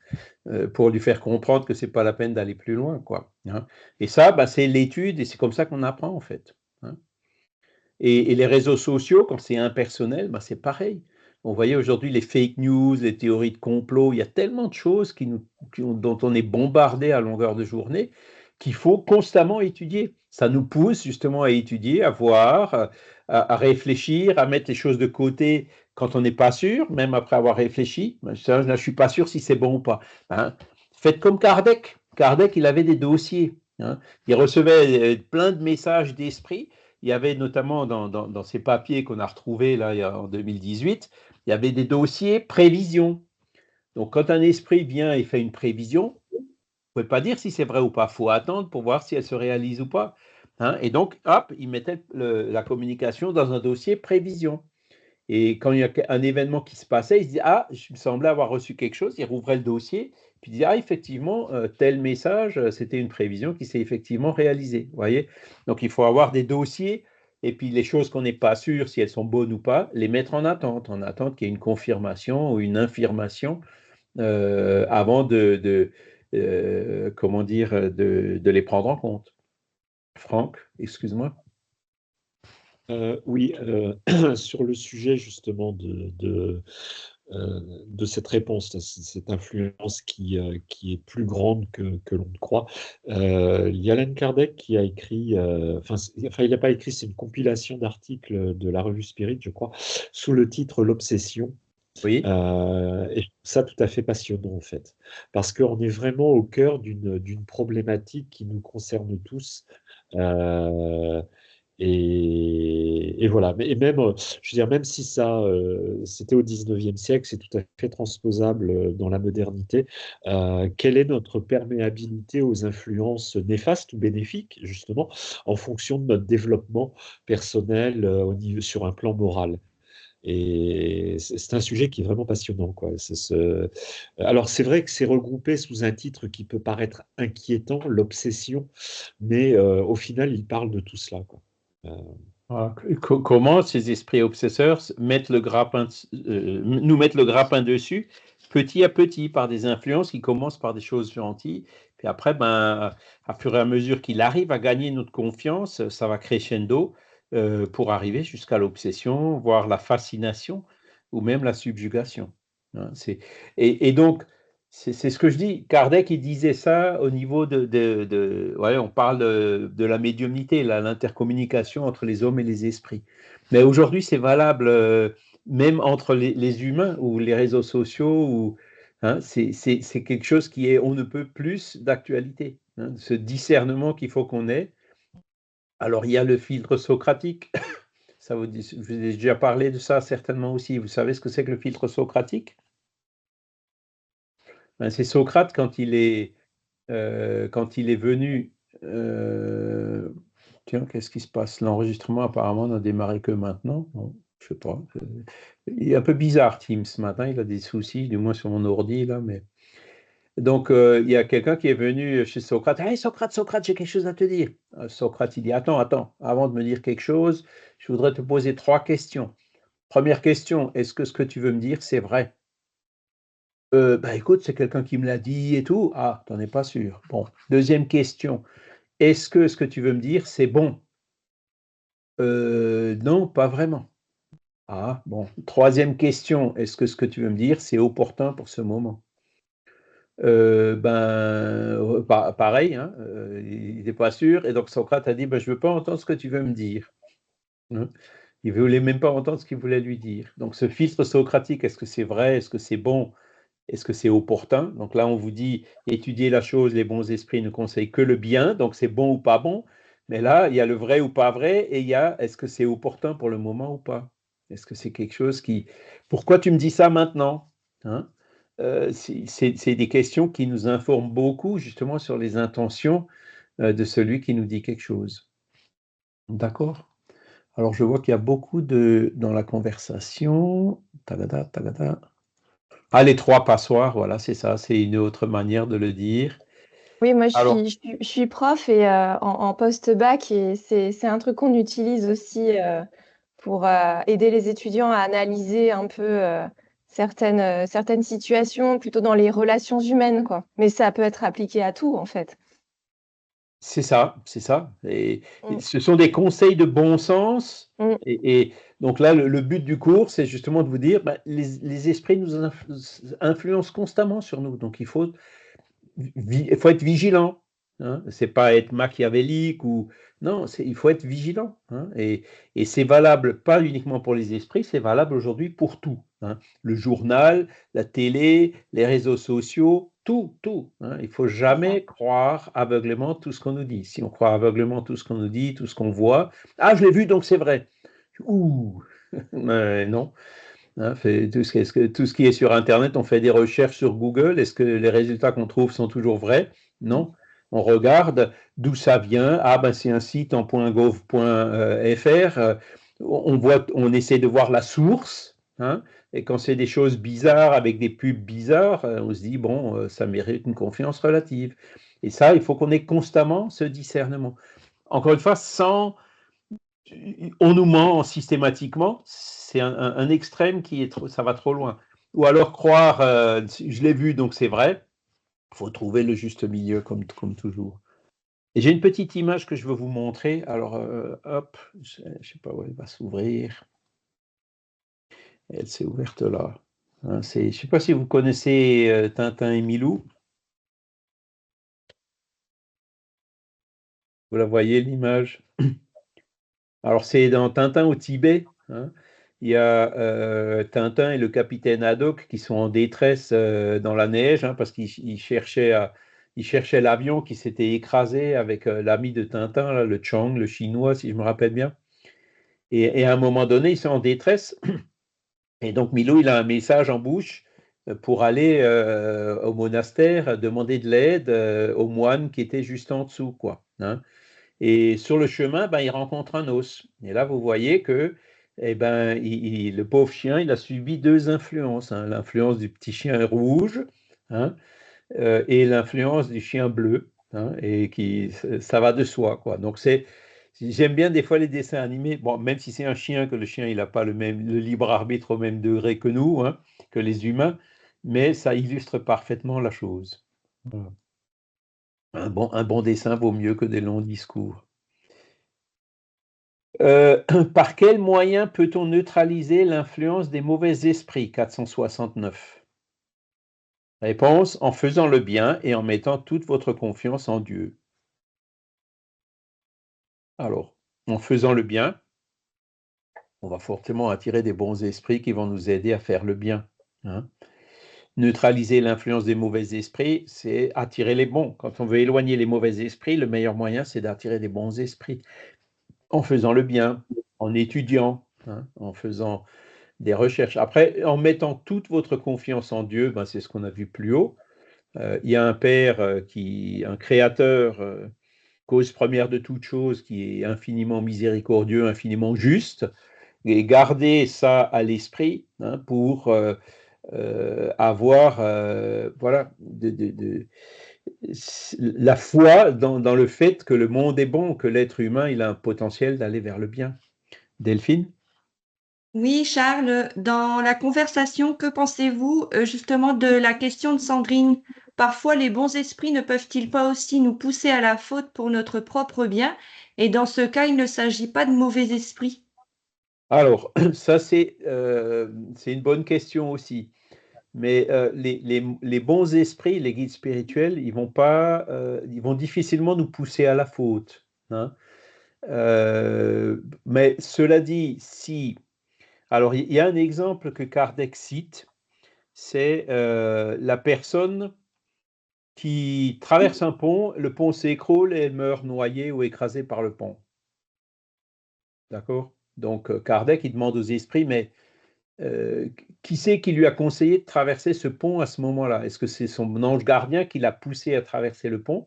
pour lui faire comprendre que ce n'est pas la peine d'aller plus loin, quoi. Hein. Et ça, ben, c'est l'étude et c'est comme ça qu'on apprend, en fait. Hein. Et les réseaux sociaux, quand c'est impersonnel, ben c'est pareil. On voyait aujourd'hui les fake news, les théories de complot, il y a tellement de choses dont on est bombardé à longueur de journée qu'il faut constamment étudier. Ça nous pousse justement à étudier, à voir, à réfléchir, à mettre les choses de côté quand on n'est pas sûr, même après avoir réfléchi. Je ne suis pas sûr si c'est bon ou pas. Hein. Faites comme Kardec. Kardec, il avait des dossiers. Hein. Il recevait plein de messages d'esprit. Il y avait notamment dans ces papiers qu'on a retrouvés là, en 2018, il y avait des dossiers prévision. Donc, quand un esprit vient et fait une prévision, vous ne pouvez pas dire si c'est vrai ou pas. Il faut attendre pour voir si elle se réalise ou pas. Hein. Et donc, hop, il mettait la communication dans un dossier prévision. Et quand il y a un événement qui se passait, il se dit, ah, je me semblais avoir reçu quelque chose. Il rouvrait le dossier, puis il dit, ah, effectivement, tel message, c'était une prévision qui s'est effectivement réalisée. Vous voyez? Donc, il faut avoir des dossiers, et puis les choses qu'on n'est pas sûr si elles sont bonnes ou pas, les mettre en attente qu'il y ait une confirmation ou une infirmation avant comment dire, de les prendre en compte. Franck, excuse-moi. Oui, sur le sujet justement de cette réponse, cette influence qui est plus grande que l'on ne croit. Il y a Allan Kardec qui a écrit, enfin il n'a pas écrit, c'est une compilation d'articles de la revue Spirit, je crois, sous le titre L'Obsession. Oui, Et je trouve ça tout à fait passionnant, en fait, parce qu'on est vraiment au cœur d'une problématique qui nous concerne tous. Euh, et voilà. Et même, je veux dire, même si ça, c'était au 19e siècle, c'est tout à fait transposable dans la modernité. Quelle est notre perméabilité aux influences néfastes ou bénéfiques, justement, en fonction de notre développement personnel sur un plan moral? Et c'est un sujet qui est vraiment passionnant, quoi. Alors, c'est vrai que c'est regroupé sous un titre qui peut paraître inquiétant, l'obsession, mais au final, il parle de tout cela, quoi. Euh, voilà. Comment ces esprits obsesseurs nous mettent le grappin dessus, petit à petit, par des influences qui commencent par des choses gentilles. Puis après, ben, à fur et à mesure qu'il arrive à gagner notre confiance, ça va crescendo pour arriver jusqu'à l'obsession, voire la fascination ou même la subjugation. Hein, et donc, c'est ce que je dis. Kardec, il disait ça au niveau ouais, on parle de la médiumnité, l'intercommunication entre les hommes et les esprits. Mais aujourd'hui, c'est valable même entre les humains ou les réseaux sociaux. Hein, c'est quelque chose qui est, on ne peut plus d'actualité. Hein, ce discernement qu'il faut qu'on ait. Alors, il y a le filtre socratique. Ça je vous ai déjà parlé de ça certainement aussi. Vous savez ce que c'est que le filtre socratique? Ben, c'est Socrate quand il est venu, tiens, qu'est-ce qui se passe? L'enregistrement apparemment n'a démarré que maintenant. Bon, je sais pas. Il est un peu bizarre, Teams, ce matin. Il a des soucis, du moins sur mon ordi, là. Mais... Donc, il y a quelqu'un qui est venu chez Socrate. Hey, Socrate, Socrate, j'ai quelque chose à te dire. Socrate, il dit, attends, avant de me dire quelque chose, je voudrais te poser 3 questions. Première question, est-ce que ce que tu veux me dire, c'est vrai? Bah écoute, c'est quelqu'un qui me l'a dit et tout. Ah, t'en es pas sûr. Bon, deuxième question. Est-ce que ce que tu veux me dire, c'est bon? Non, pas vraiment. Ah, bon. Troisième question. Est-ce que ce que tu veux me dire, c'est opportun pour ce moment? Pareil, hein, il n'est pas sûr. Et donc Socrate a dit, ben, je ne veux pas entendre ce que tu veux me dire. Hein. Il ne voulait même pas entendre ce qu'il voulait lui dire. Donc ce filtre socratique, est-ce que c'est vrai? Est-ce que c'est bon? Est-ce que c'est opportun? Donc là, on vous dit, étudier la chose, les bons esprits ne conseillent que le bien, donc c'est bon ou pas bon. Mais là, il y a le vrai ou pas vrai, et il y a, est-ce que c'est opportun pour le moment ou pas? Est-ce que c'est quelque chose qui... Pourquoi tu me dis ça maintenant? Hein? C'est des questions qui nous informent beaucoup, justement, sur les intentions de celui qui nous dit quelque chose. D'accord? Alors, je vois qu'il y a beaucoup dans la conversation. Tagada, tagada. Ah, les 3 passoires, voilà, c'est ça, c'est une autre manière de le dire. Oui, moi Alors, je suis prof et en post-bac et c'est un truc qu'on utilise aussi pour aider les étudiants à analyser un peu certaines situations, plutôt dans les relations humaines, quoi. Mais ça peut être appliqué à tout, en fait. c'est ça, c'est ça. Et Mm, ce sont des conseils de bon sens. mm, Et donc là, le but du cours, c'est justement de vous dire, bah, les esprits nous influencent constamment sur nous. Donc il faut être vigilant. Hein. C'est pas être machiavélique ou non, il faut être vigilant. Hein. Et c'est valable pas uniquement pour les esprits, c'est valable aujourd'hui pour tout. Hein. Le journal, la télé, les réseaux sociaux, tout. Hein. Il faut c'est ça. jamais croire aveuglément tout ce qu'on nous dit. Si on croit aveuglément tout ce qu'on nous dit, tout ce qu'on voit, ah, je l'ai vu, donc c'est vrai. Ouh, non. Hein, tout ce qui est sur Internet, on fait des recherches sur Google. Est-ce que les résultats qu'on trouve sont toujours vrais? Non. On regarde d'où ça vient. Ah, ben c'est un site en .gov.fr. On essaie de voir la source. Hein, et quand c'est des choses bizarres avec des pubs bizarres, on se dit, bon, ça mérite une confiance relative. Et ça, il faut qu'on ait constamment ce discernement. Encore une fois, on nous ment systématiquement, c'est un extrême qui est ça va trop loin. Ou alors croire, je l'ai vu, donc c'est vrai. Il faut trouver le juste milieu, comme toujours. Et j'ai une petite image que je veux vous montrer. Alors, hop, je ne sais pas où elle va s'ouvrir. Elle s'est ouverte là. Hein, je ne sais pas si vous connaissez Tintin et Milou. Vous la voyez, l'image? Alors, c'est dans Tintin au Tibet. Hein, il y a Tintin et le capitaine Haddock qui sont en détresse dans la neige parce qu'ils cherchaient l'avion qui s'était écrasé avec l'ami de Tintin, là, le Chang, le chinois, si je me rappelle bien. Et à un moment donné, ils sont en détresse. Et donc Milo, il a un message en bouche pour aller au monastère demander de l'aide aux moines qui étaient juste en dessous, quoi. Et sur le chemin, il rencontre un os. Et là, vous voyez que le pauvre chien, il a subi deux influences. L'influence du petit chien rouge et l'influence du chien bleu. Et ça va de soi, quoi. Donc, j'aime bien des fois les dessins animés. Bon, même si c'est un chien, que le chien, il n'a pas le libre arbitre au même degré que nous, que les humains, mais ça illustre parfaitement la chose. Voilà. Un bon dessin vaut mieux que des longs discours. Par quel moyen peut-on neutraliser l'influence des mauvais esprits? 469. Réponse: en faisant le bien et en mettant toute votre confiance en Dieu. Alors, en faisant le bien, on va fortement attirer des bons esprits qui vont nous aider à faire le bien. Neutraliser l'influence des mauvais esprits, c'est attirer les bons. Quand on veut éloigner les mauvais esprits, le meilleur moyen, c'est d'attirer des bons esprits. En faisant le bien, en étudiant, en faisant des recherches. Après, en mettant toute votre confiance en Dieu, c'est ce qu'on a vu plus haut. Il y a un Père, un Créateur, cause première de toute chose, qui est infiniment miséricordieux, infiniment juste. Et gardez ça à l'esprit pour avoir la foi dans le fait que le monde est bon, que l'être humain il a un potentiel d'aller vers le bien. Delphine? Oui, Charles, dans la conversation, que pensez-vous justement de la question de Sandrine? Parfois, les bons esprits ne peuvent-ils pas aussi nous pousser à la faute pour notre propre bien? Et dans ce cas, il ne s'agit pas de mauvais esprits. Alors, ça c'est une bonne question aussi. Mais les bons esprits, les guides spirituels, ils vont difficilement nous pousser à la faute. Mais cela dit, alors il y a un exemple que Kardec cite, c'est la personne qui traverse un pont, le pont s'écroule et elle meurt noyée ou écrasée par le pont. D'accord? Donc Kardec, il demande aux esprits, mais qui c'est qui lui a conseillé de traverser ce pont à ce moment-là? Est-ce que c'est son ange gardien qui l'a poussé à traverser le pont?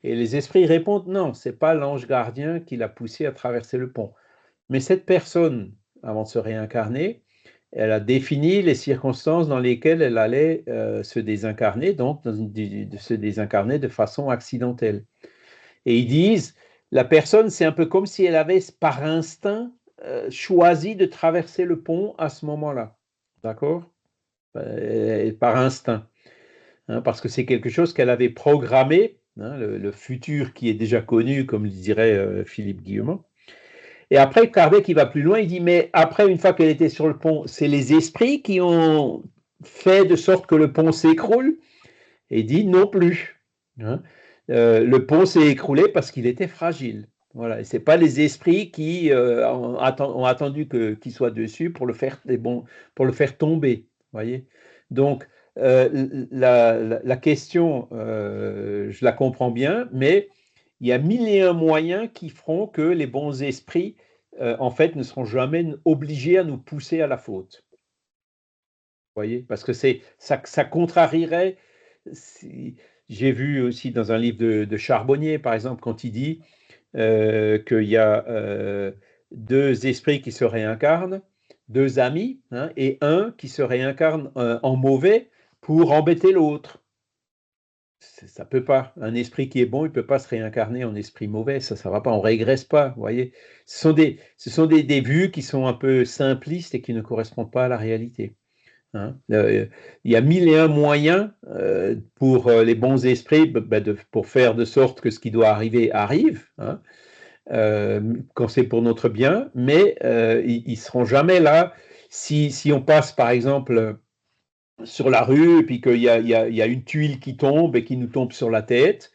Et les esprits répondent non, ce n'est pas l'ange gardien qui l'a poussé à traverser le pont. Mais cette personne, avant de se réincarner, elle a défini les circonstances dans lesquelles elle allait se désincarner, donc de se désincarner de façon accidentelle. Et ils disent, la personne, c'est un peu comme si elle avait par instinct choisi de traverser le pont à ce moment-là. D'accord? Par instinct. Parce que c'est quelque chose qu'elle avait programmé, le futur qui est déjà connu, comme le dirait Philippe Guillemot. Et après, Kardec, il va plus loin, il dit, mais après, une fois qu'elle était sur le pont, c'est les esprits qui ont fait de sorte que le pont s'écroule? Et il dit, non plus. Le pont s'est écroulé parce qu'il était fragile. Voilà. Et ce n'est pas les esprits qui ont attendu qu'il soit dessus pour le faire tomber. Voyez. Donc, la question, je la comprends bien, mais il y a 1001 moyens qui feront que les bons esprits, en fait, ne seront jamais obligés à nous pousser à la faute. Vous voyez? Parce que ça contrarierait. J'ai vu aussi dans un livre de Charbonnier, par exemple, quand il dit qu'il y a deux esprits qui se réincarnent, deux amis, et un qui se réincarne en mauvais pour embêter l'autre. Ça peut pas. Un esprit qui est bon, il ne peut pas se réincarner en esprit mauvais. Ça ne va pas. On ne régresse pas. Vous voyez, ce sont des vues qui sont un peu simplistes et qui ne correspondent pas à la réalité. Il y a 1001 moyens pour les bons esprits pour faire de sorte que ce qui doit arriver arrive, quand c'est pour notre bien, mais ils ne seront jamais là. Si on passe, par exemple, sur la rue et puis qu'il y a une tuile qui tombe et qui nous tombe sur la tête,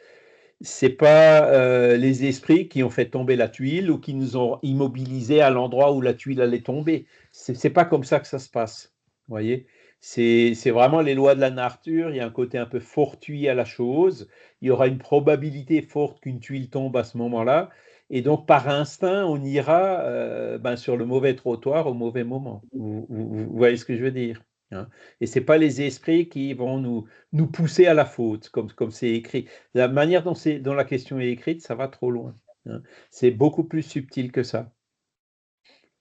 c'est pas les esprits qui ont fait tomber la tuile ou qui nous ont immobilisés à l'endroit où la tuile allait tomber. C'est pas comme ça que ça se passe. Vous voyez, c'est vraiment les lois de la nature. Il y a un côté un peu fortuit à la chose. Il y aura une probabilité forte qu'une tuile tombe à ce moment-là. Et donc, par instinct, on ira sur le mauvais trottoir au mauvais moment. Vous voyez ce que je veux dire, hein? Et ce n'est pas les esprits qui vont nous pousser à la faute, comme c'est écrit. La manière dont la question est écrite, ça va trop loin, hein. C'est beaucoup plus subtil que ça.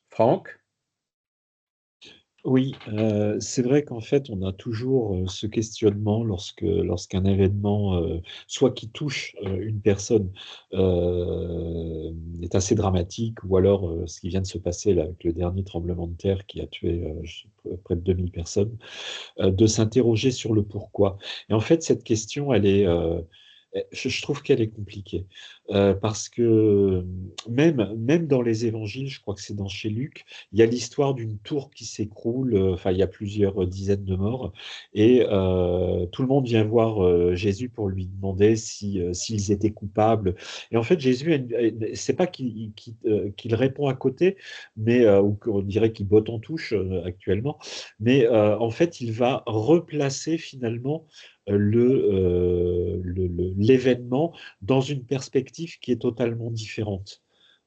Franck? Oui, c'est vrai qu'en fait, on a toujours ce questionnement lorsqu'un événement, soit qui touche une personne, est assez dramatique, ou alors ce qui vient de se passer là, avec le dernier tremblement de terre qui a tué près de 2000 personnes, de s'interroger sur le pourquoi. Et en fait, cette question, je trouve qu'elle est compliquée, parce que même dans les évangiles, je crois que c'est chez Luc, il y a l'histoire d'une tour qui s'écroule, enfin il y a plusieurs dizaines de morts, et tout le monde vient voir Jésus pour lui demander s'ils étaient coupables. Et en fait, Jésus, c'est pas qu'il répond à côté, mais ou qu'on dirait qu'il botte en touche actuellement, mais en fait, il va replacer finalement l'événement dans une perspective qui est totalement différente.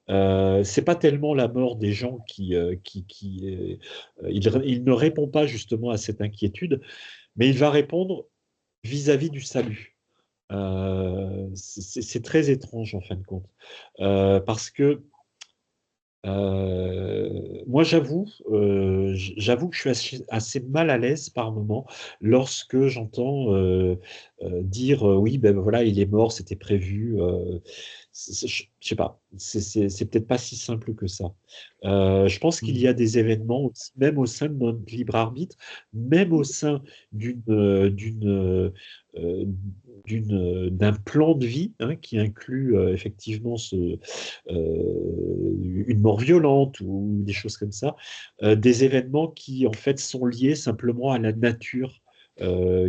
C'est pas tellement la mort des gens il ne répond pas justement à cette inquiétude, mais il va répondre vis-à-vis du salut. C'est très étrange en fin de compte, parce que moi, j'avoue que je suis assez mal à l'aise par moment lorsque j'entends dire oui, ben voilà, il est mort, c'était prévu. Je sais pas, c'est peut-être pas si simple que ça. Je pense qu'il y a des événements, même au sein de notre libre arbitre, même au sein d'un plan de vie, hein, qui inclut effectivement une mort violente ou des choses comme ça, des événements qui en fait sont liés simplement à la nature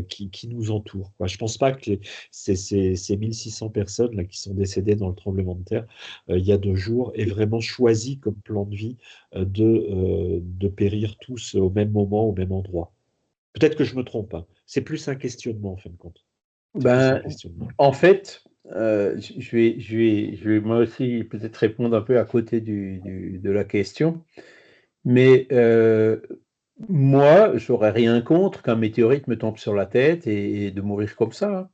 qui nous entoure, quoi. Je ne pense pas que ces 1600 personnes là, qui sont décédées dans le tremblement de terre il y a 2 jours aient vraiment choisi comme plan de vie de périr tous au même moment, au même endroit. Peut-être que je me trompe, hein. C'est plus un questionnement en fin de compte. En fait, je vais moi aussi peut-être répondre un peu à côté de la question, mais moi, j'aurais rien contre qu'un météorite me tombe sur la tête et de mourir comme ça, hein.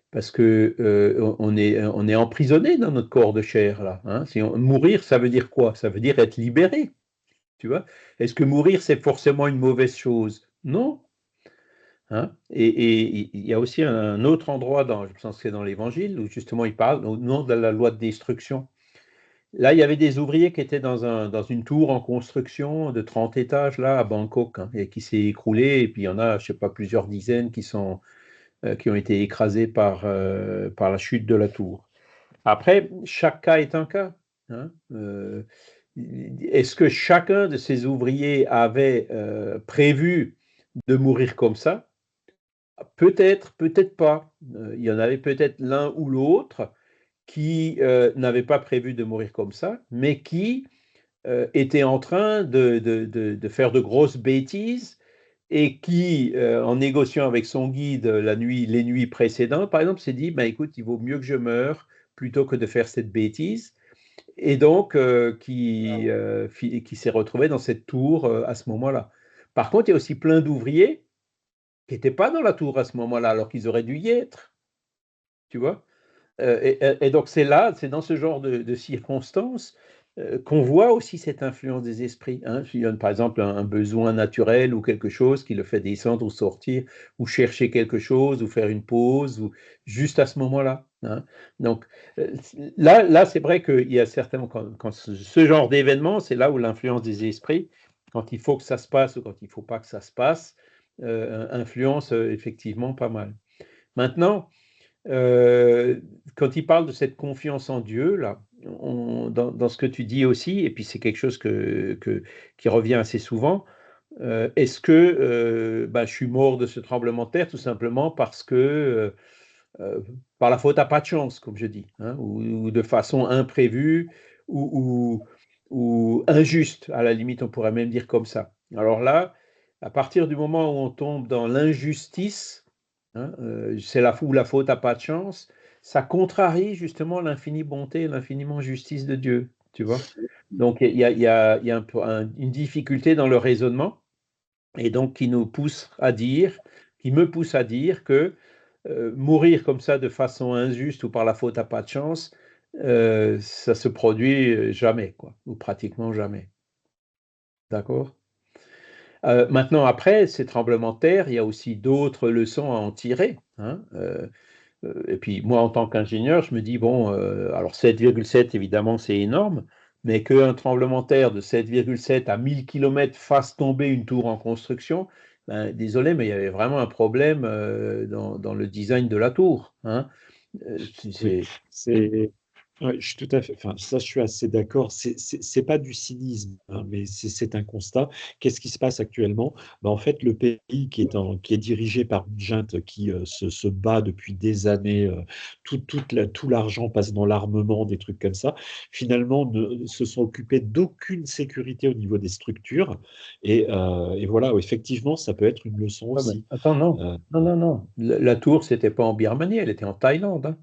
Parce que on est emprisonné dans notre corps de chair là, hein. Mourir, ça veut dire quoi? Ça veut dire être libéré, tu vois? Est-ce que mourir, c'est forcément une mauvaise chose? Non. Hein? Et il y a aussi un autre endroit, je pense que c'est dans l'Évangile, où justement il parle au nom de la loi de destruction. Là, il y avait des ouvriers qui étaient dans une tour en construction de 30 étages là, à Bangkok, hein, et qui s'est écroulée, et puis il y en a, je ne sais pas, plusieurs dizaines qui ont été écrasés par la chute de la tour. Après, chaque cas est un cas, hein. Est-ce que chacun de ces ouvriers avait prévu de mourir comme ça? Peut-être, peut-être pas. Il y en avait peut-être l'un ou l'autre qui n'avait pas prévu de mourir comme ça, mais qui était en train de faire de grosses bêtises et qui, en négociant avec son guide les nuits précédentes, par exemple, s'est dit, bah, écoute, il vaut mieux que je meure plutôt que de faire cette bêtise. Et donc, qui s'est retrouvé dans cette tour à ce moment-là. Par contre, il y a aussi plein d'ouvriers qui n'étaient pas dans la tour à ce moment-là, alors qu'ils auraient dû y être, tu vois. Et donc c'est dans ce genre de circonstances qu'on voit aussi cette influence des esprits, hein. Il y a par exemple un besoin naturel ou quelque chose qui le fait descendre ou sortir, ou chercher quelque chose, ou faire une pause, ou juste à ce moment-là, hein. Donc là c'est vrai qu'il y a certainement, quand ce genre d'événement, c'est là où l'influence des esprits, quand il faut que ça se passe ou quand il ne faut pas que ça se passe, influence effectivement pas mal. Maintenant, quand il parle de cette confiance en Dieu, là, dans ce que tu dis aussi, et puis c'est quelque chose qui revient assez souvent, est-ce que je suis mort de ce tremblement de terre tout simplement parce que par la faute à pas de chance, comme je dis, hein, ou de façon imprévue ou injuste, à la limite, on pourrait même dire comme ça. Alors là, à partir du moment où on tombe dans l'injustice, hein, c'est la faute à pas de chance, ça contrarie justement l'infinie bonté et l'infiniment justice de Dieu, tu vois. Donc il y a une difficulté dans le raisonnement, et donc qui me pousse à dire que mourir comme ça de façon injuste ou par la faute à pas de chance, ça se produit jamais, quoi, ou pratiquement jamais. D'accord? Maintenant, après ces tremblements de terre, il y a aussi d'autres leçons à en tirer, hein. Et puis moi, en tant qu'ingénieur, je me dis, bon, alors 7,7, évidemment, c'est énorme, mais qu'un tremblement de terre de 7,7 à 1000 km fasse tomber une tour en construction, ben, désolé, mais il y avait vraiment un problème dans le design de la tour, hein. Oui, ouais, je suis tout à fait, enfin, ça, je suis assez d'accord. C'est pas du cynisme, hein, mais c'est un constat. Qu'est-ce qui se passe actuellement? Ben, en fait, le pays qui est dirigé par une junte qui se bat depuis des années, tout l'argent passe dans l'armement, des trucs comme ça, finalement, ne se sont occupés d'aucune sécurité au niveau des structures. Et voilà, effectivement, ça peut être une leçon Ouais, mais aussi. attends, non, Euh, non. La tour, c'était pas en Birmanie, elle était en Thaïlande, hein.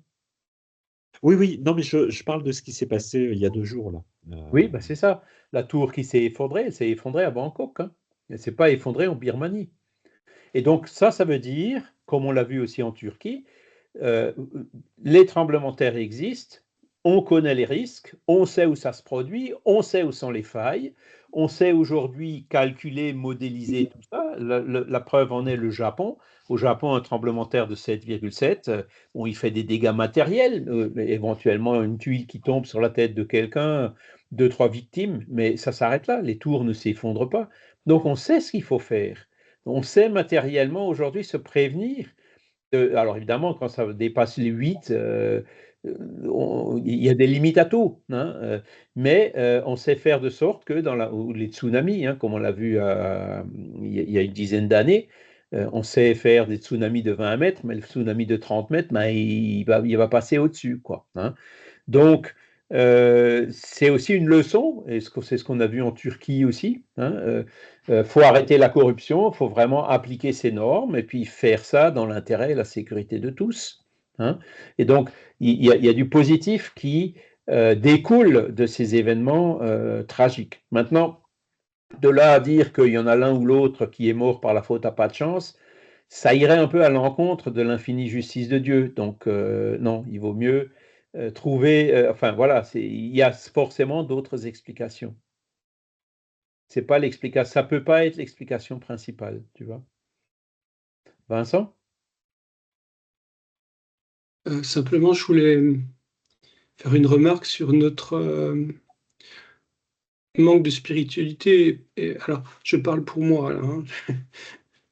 oui, oui, non, mais je parle de ce qui s'est passé il y a 2 jours, là. Oui, ben c'est ça. La tour qui s'est effondrée, elle s'est effondrée à Bangkok, hein. Elle ne s'est pas effondrée en Birmanie. Et donc ça veut dire, comme on l'a vu aussi en Turquie, euh, les tremblements de terre existent, on connaît les risques, on sait où ça se produit, on sait où sont les failles, on sait aujourd'hui calculer, modéliser tout ça. La preuve en est le Japon. Au Japon, un tremblement de terre de 7,7, bon, il fait des dégâts matériels, éventuellement une tuile qui tombe sur la tête de quelqu'un, 2, 3 victimes, mais ça s'arrête là, les tours ne s'effondrent pas. Donc on sait ce qu'il faut faire. On sait matériellement aujourd'hui se prévenir. Alors évidemment, quand ça dépasse les 8, il y a des limites à tout, hein, mais on sait faire de sorte que ou les tsunamis, hein, comme on l'a vu il y a une dizaine d'années, on sait faire des tsunamis de 20 mètres, mais le tsunami de 30 mètres, ben, il va passer au-dessus, quoi, hein. Donc, c'est aussi une leçon, et c'est ce qu'on a vu en Turquie aussi, hein. Faut arrêter la corruption, il faut vraiment appliquer ces normes et puis faire ça dans l'intérêt et la sécurité de tous, hein. Et donc, il y a du positif qui découle de ces événements tragiques. Maintenant, de là à dire qu'il y en a l'un ou l'autre qui est mort par la faute à pas de chance, ça irait un peu à l'encontre de l'infinie justice de Dieu. Donc, non, il vaut mieux trouver, enfin voilà, il y a forcément d'autres explications. C'est pas l'explication, ça peut pas être l'explication principale, tu vois. Vincent? Simplement, je voulais faire une remarque sur notre manque de spiritualité. Et, alors, je parle pour moi, là, hein.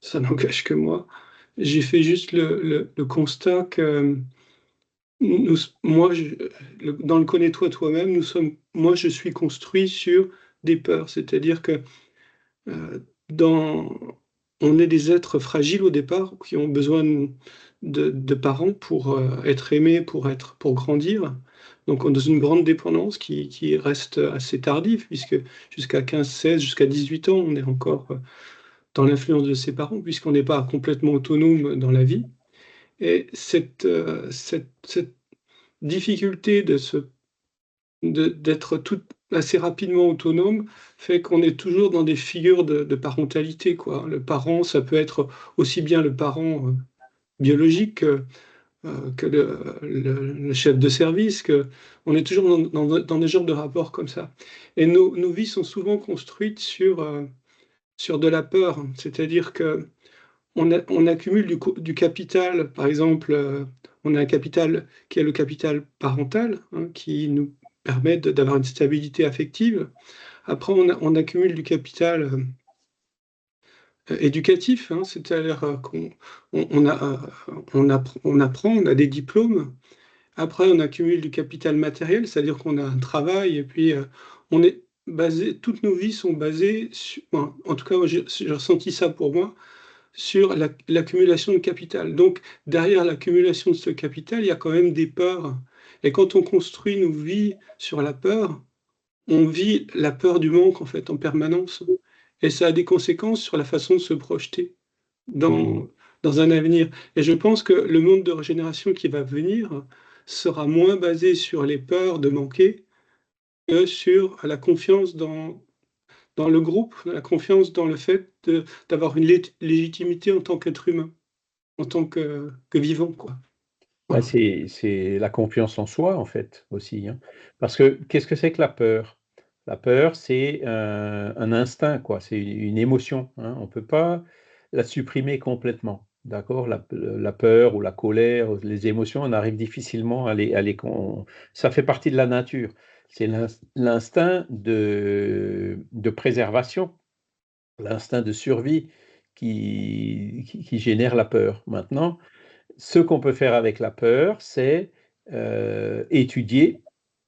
Ça n'engage que moi. J'ai fait juste le constat que moi, dans le connais-toi toi-même, moi, je suis construit sur des peurs. C'est-à-dire que euh, dans, on est des êtres fragiles au départ qui ont besoin de parents pour être aimés, pour grandir. Donc, on est dans une grande dépendance qui reste assez tardive, puisque jusqu'à 15, 16, jusqu'à 18 ans, on est encore dans l'influence de ses parents, puisqu'on n'est pas complètement autonome dans la vie. Et cette difficulté d'être tout assez rapidement autonome fait qu'on est toujours dans des figures de parentalité, quoi. Le parent, ça peut être aussi bien le parent biologique que le chef de service, on est toujours dans des genres de rapports comme ça. Et nos vies sont souvent construites sur de la peur, c'est-à-dire que on accumule du capital, par exemple, on a un capital qui est le capital parental, hein, qui nous permet d'avoir une stabilité affective. Après, on accumule du capital éducatif, hein, c'est-à-dire on apprend, on a des diplômes. Après, on accumule du capital matériel, c'est-à-dire qu'on a un travail, et puis on est basé, toutes nos vies sont basées, en tout cas, j'ai ressenti ça pour moi, sur l'accumulation de capital. Donc, derrière l'accumulation de ce capital, il y a quand même des peurs. Et quand on construit nos vies sur la peur, on vit la peur du manque, en fait, en permanence. Et ça a des conséquences sur la façon de se projeter dans un avenir. Et je pense que le monde de régénération qui va venir sera moins basé sur les peurs de manquer que sur la confiance dans le groupe, la confiance dans le fait d'avoir une légitimité en tant qu'être humain, en tant que vivant, quoi. Bah, Voilà. c'est la confiance en soi, en fait, aussi, hein. Parce que qu'est-ce que c'est que la peur? La peur, c'est un instinct, quoi. C'est une émotion, hein. On ne peut pas la supprimer complètement, d'accord? La peur ou la colère, les émotions, on arrive difficilement à ça fait partie de la nature. C'est l'instinct de préservation, l'instinct de survie qui génère la peur. Maintenant, ce qu'on peut faire avec la peur, c'est étudier,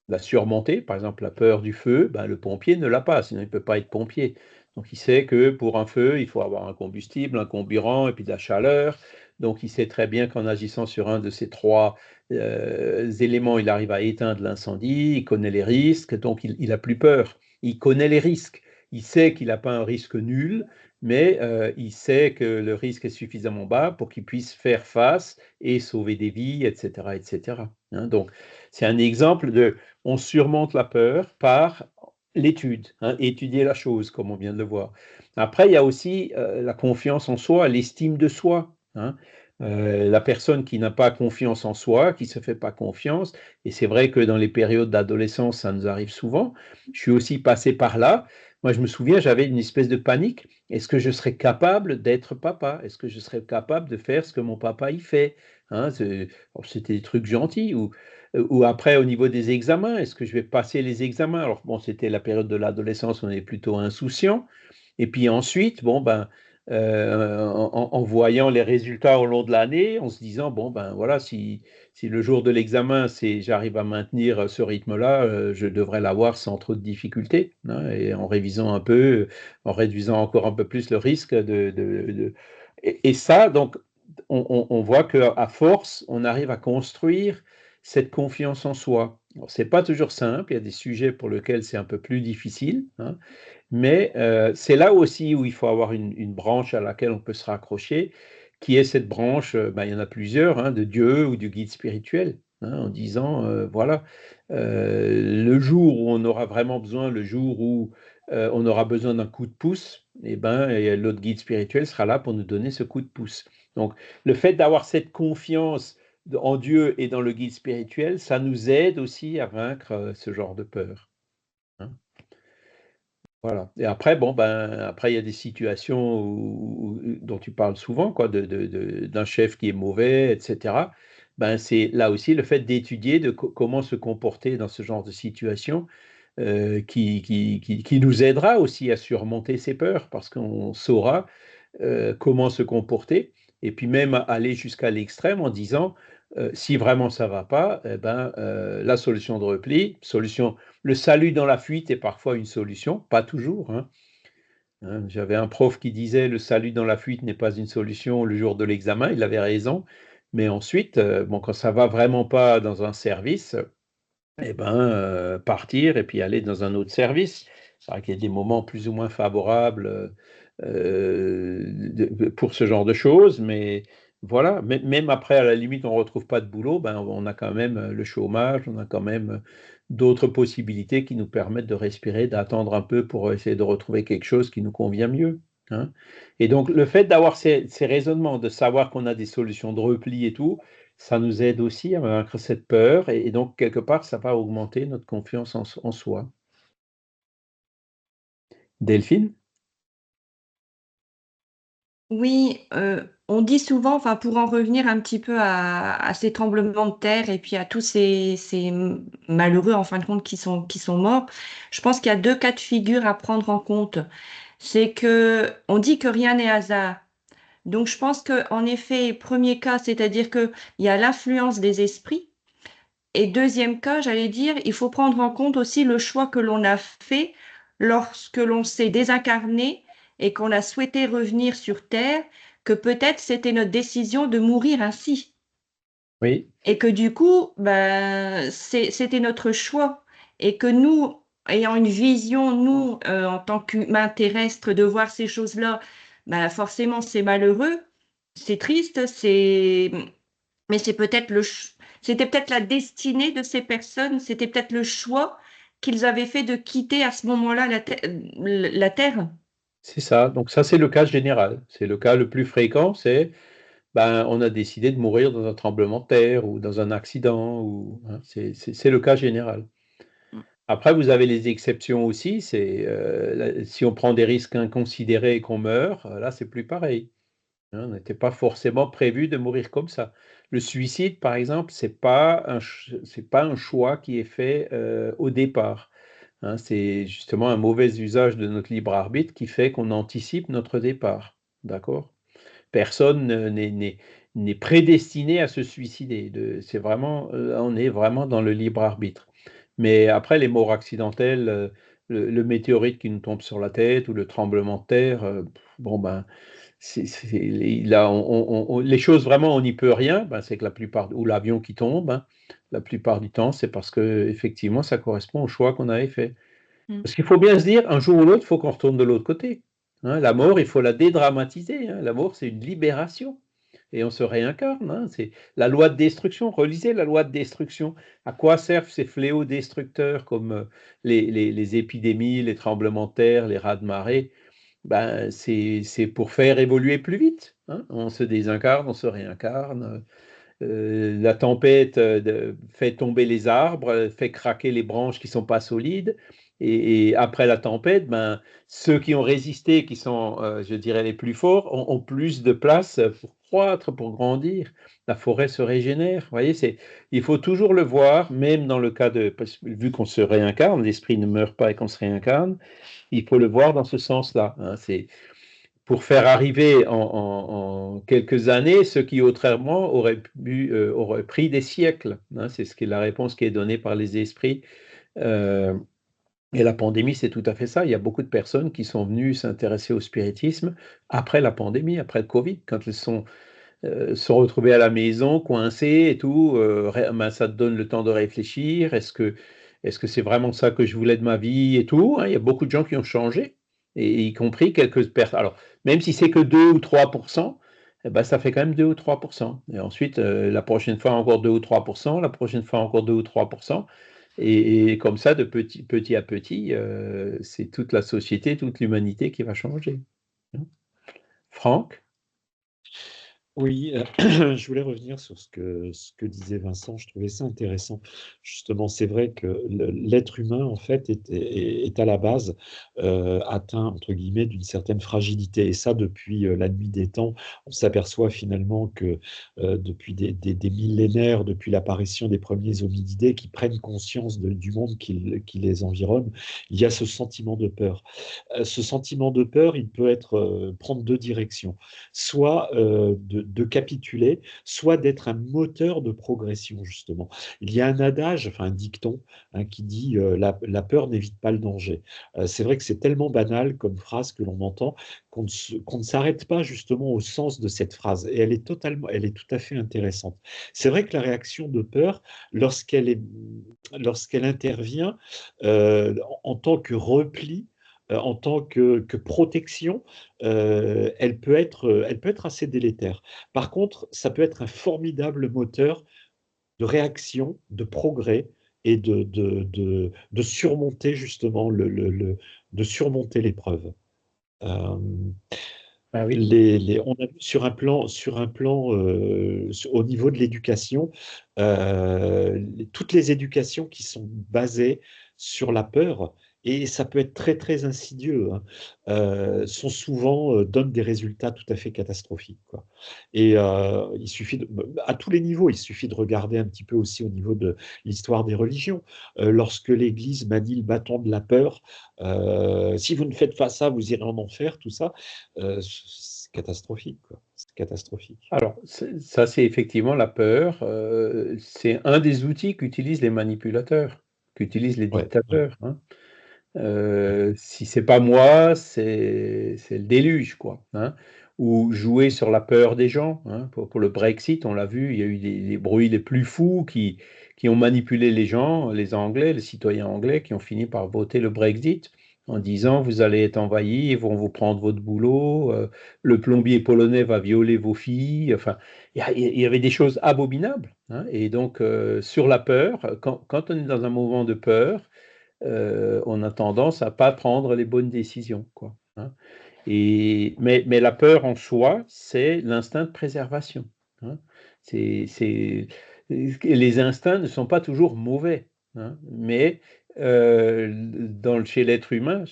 la surmonter. Par exemple, la peur du feu, ben, le pompier ne l'a pas, sinon il ne peut pas être pompier. Donc il sait que pour un feu, il faut avoir un combustible, un comburant et puis de la chaleur. Donc il sait très bien qu'en agissant sur un de ces trois éléments, il arrive à éteindre l'incendie, il connaît les risques, donc il n'a plus peur. Il connaît les risques. Il sait qu'il n'a pas un risque nul, mais il sait que le risque est suffisamment bas pour qu'il puisse faire face et sauver des vies, etc., etc. Hein, donc, c'est un exemple de, on surmonte la peur par l'étude, hein, étudier la chose, comme on vient de le voir. Après, il y a aussi la confiance en soi, l'estime de soi, hein. La personne qui n'a pas confiance en soi, qui ne se fait pas confiance, et c'est vrai que dans les périodes d'adolescence, ça nous arrive souvent. Je suis aussi passé par là. Moi, je me souviens, j'avais une espèce de panique. Est-ce que je serais capable d'être papa? Est-ce que je serais capable de faire ce que mon papa y fait? Hein, c'était des trucs gentils. Ou après, au niveau des examens, est-ce que je vais passer les examens? Alors, bon, c'était la période de l'adolescence, on est plutôt insouciant. Et puis ensuite, bon, ben, en voyant les résultats au long de l'année, en se disant, bon, ben voilà, si le jour de l'examen, j'arrive à maintenir ce rythme-là, je devrais l'avoir sans trop de difficultés, hein, et en révisant un peu, en réduisant encore un peu plus le risque Et ça, donc, on voit qu'à force, on arrive à construire cette confiance en soi. C'est pas toujours simple, il y a des sujets pour lesquels c'est un peu plus difficile, hein, mais c'est là aussi où il faut avoir une branche à laquelle on peut se raccrocher, qui est cette branche, ben, il y en a plusieurs, hein, de Dieu ou du guide spirituel, hein, en disant, voilà, le jour où on aura vraiment besoin, le jour où on aura besoin d'un coup de pouce, et ben, et l'autre guide spirituel sera là pour nous donner ce coup de pouce. Donc, le fait d'avoir cette confiance en Dieu et dans le guide spirituel, ça nous aide aussi à vaincre ce genre de peur, hein. Voilà. Et après, bon, ben, après, il y a des situations dont tu parles souvent, quoi, d'un chef qui est mauvais, etc. Ben, c'est là aussi le fait d'étudier comment se comporter dans ce genre de situation qui nous aidera aussi à surmonter ces peurs, parce qu'on saura comment se comporter, et puis même aller jusqu'à l'extrême en disant, si vraiment ça ne va pas, eh ben, la solution de repli, le salut dans la fuite est parfois une solution, pas toujours, hein. J'avais un prof qui disait le salut dans la fuite n'est pas une solution le jour de l'examen, il avait raison, mais ensuite, bon, quand ça va vraiment pas dans un service, eh ben, partir et puis aller dans un autre service. C'est vrai qu'il y a des moments plus ou moins favorables pour ce genre de choses, mais voilà, même après, à la limite, on ne retrouve pas de boulot, ben, on a quand même le chômage, on a quand même d'autres possibilités qui nous permettent de respirer, d'attendre un peu pour essayer de retrouver quelque chose qui nous convient mieux, hein. Et donc, le fait d'avoir ces raisonnements, de savoir qu'on a des solutions de repli et tout, ça nous aide aussi à vaincre cette peur, et donc, quelque part, ça va augmenter notre confiance en soi. Delphine? Oui, on dit souvent, enfin, pour en revenir un petit peu à ces tremblements de terre et puis à tous ces malheureux, en fin de compte, qui sont morts, je pense qu'il y a 2 cas de figure à prendre en compte. C'est qu'on dit que rien n'est hasard. Donc je pense qu'en effet, premier cas, c'est-à-dire qu'il y a l'influence des esprits. Et deuxième cas, j'allais dire, il faut prendre en compte aussi le choix que l'on a fait lorsque l'on s'est désincarné et qu'on a souhaité revenir sur Terre, que peut-être c'était notre décision de mourir ainsi. Oui, Et que du coup, c'était notre choix. Et que nous, ayant une vision, nous, en tant qu'humains terrestres, de voir ces choses-là, forcément, c'est malheureux, c'est triste, mais c'était peut-être la destinée de ces personnes, c'était peut-être le choix qu'ils avaient fait de quitter à ce moment-là la Terre. c'est ça. Donc ça, c'est le cas général. C'est le cas le plus fréquent, c'est on a décidé de mourir dans un tremblement de terre ou dans un accident, hein, c'est le cas général. Mm. Après, vous avez les exceptions aussi, si on prend des risques inconsidérés et qu'on meurt, là, c'est plus pareil. Hein, on n'était pas forcément prévu de mourir comme ça. Le suicide, par exemple, c'est pas un choix qui est fait au départ. Hein, c'est justement un mauvais usage de notre libre arbitre qui fait qu'on anticipe notre départ. D'accord? Personne n'est prédestiné à se suicider. C'est vraiment, on est vraiment dans le libre arbitre. Mais après, les morts accidentelles, le météorite qui nous tombe sur la tête ou le tremblement de terre, là, les choses vraiment, on n'y peut rien. C'est que ou l'avion qui tombe, hein, la plupart du temps, c'est parce que effectivement, ça correspond au choix qu'on avait fait. Mm. Parce qu'il faut bien se dire, un jour ou l'autre, il faut qu'on retourne de l'autre côté. Hein, la mort, il faut la dédramatiser. Hein. La mort, c'est une libération. Et on se réincarne. Hein. C'est la loi de destruction. Relisez la loi de destruction. À quoi servent ces fléaux destructeurs comme les épidémies, les tremblements de terre, les raz-de-marée? C'est pour faire évoluer plus vite. Hein. On se désincarne, on se réincarne. La tempête fait tomber les arbres, fait craquer les branches qui ne sont pas solides. Et après la tempête, ceux qui ont résisté, qui sont, je dirais, les plus forts, ont plus de place pour croître, pour grandir. La forêt se régénère. Vous voyez, il faut toujours le voir, même dans le cas vu qu'on se réincarne, l'esprit ne meurt pas et qu'on se réincarne, il faut le voir dans ce sens-là. Hein. C'est pour faire arriver en quelques années ce qui autrement aurait pris des siècles. Hein. C'est la réponse qui est donnée par les esprits. Et la pandémie, c'est tout à fait ça. Il y a beaucoup de personnes qui sont venues s'intéresser au spiritisme après la pandémie, après le Covid, quand elles sont retrouvées à la maison, coincées et tout. Ça te donne le temps de réfléchir. Est-ce que c'est vraiment ça que je voulais de ma vie et tout, hein. Il y a beaucoup de gens qui ont changé, et y compris quelques personnes. Alors, même si c'est que 2 ou 3%, ça fait quand même 2 ou 3%. Et ensuite, la prochaine fois, encore 2 ou 3%, la prochaine fois, encore 2 ou 3%. Et comme ça, de petit à petit, c'est toute la société, toute l'humanité qui va changer. Franck? Oui, je voulais revenir sur ce que disait Vincent. Je trouvais ça intéressant. Justement, c'est vrai que l'être humain, en fait, est à la base atteint, entre guillemets, d'une certaine fragilité. Et ça, depuis la nuit des temps, on s'aperçoit finalement que depuis des millénaires, depuis l'apparition des premiers hominidés qui prennent conscience du monde qui les environne, il y a ce sentiment de peur. Ce sentiment de peur, il peut prendre deux directions. Soit de capituler, soit d'être un moteur de progression, justement. Il y a un adage, enfin un dicton, hein, qui dit la peur n'évite pas le danger. C'est vrai que c'est tellement banal comme phrase que l'on entend qu'on ne s'arrête pas justement au sens de cette phrase. Et elle est tout à fait intéressante. C'est vrai que la réaction de peur, lorsqu'elle intervient en tant que repli, en tant que protection, elle peut être assez délétère. Par contre, ça peut être un formidable moteur de réaction, de progrès et de surmonter justement de surmonter l'épreuve. Oui. On a vu sur un plan au niveau de l'éducation, toutes les éducations qui sont basées sur la peur, et ça peut être très très insidieux, hein, sont souvent donnent des résultats tout à fait catastrophiques, quoi. Et il suffit à tous les niveaux, il suffit de regarder un petit peu aussi au niveau de l'histoire des religions. Lorsque l'Église manie le bâton de la peur, si vous ne faites pas ça, vous irez en enfer, tout ça. C'est catastrophique, quoi. C'est catastrophique. Alors, ça, c'est effectivement la peur. C'est un des outils qu'utilisent les manipulateurs, qu'utilisent les Ouais, dictateurs. Hein. Si c'est pas moi, c'est le déluge, quoi. Hein. ou jouer sur la peur des gens. Hein. Pour le Brexit, on l'a vu, il y a eu les bruits les plus fous qui ont manipulé les gens, les Anglais, les citoyens anglais, qui ont fini par voter le Brexit en disant vous allez être envahis, ils vont vous prendre votre boulot, le plombier polonais va violer vos filles. Enfin, il y avait des choses abominables. Hein. Et donc, sur la peur, quand on est dans un mouvement de peur, on a tendance à pas prendre les bonnes décisions, quoi. Hein. Mais la peur en soi, c'est l'instinct de préservation. Hein. Les instincts ne sont pas toujours mauvais, hein, mais chez l'être humain,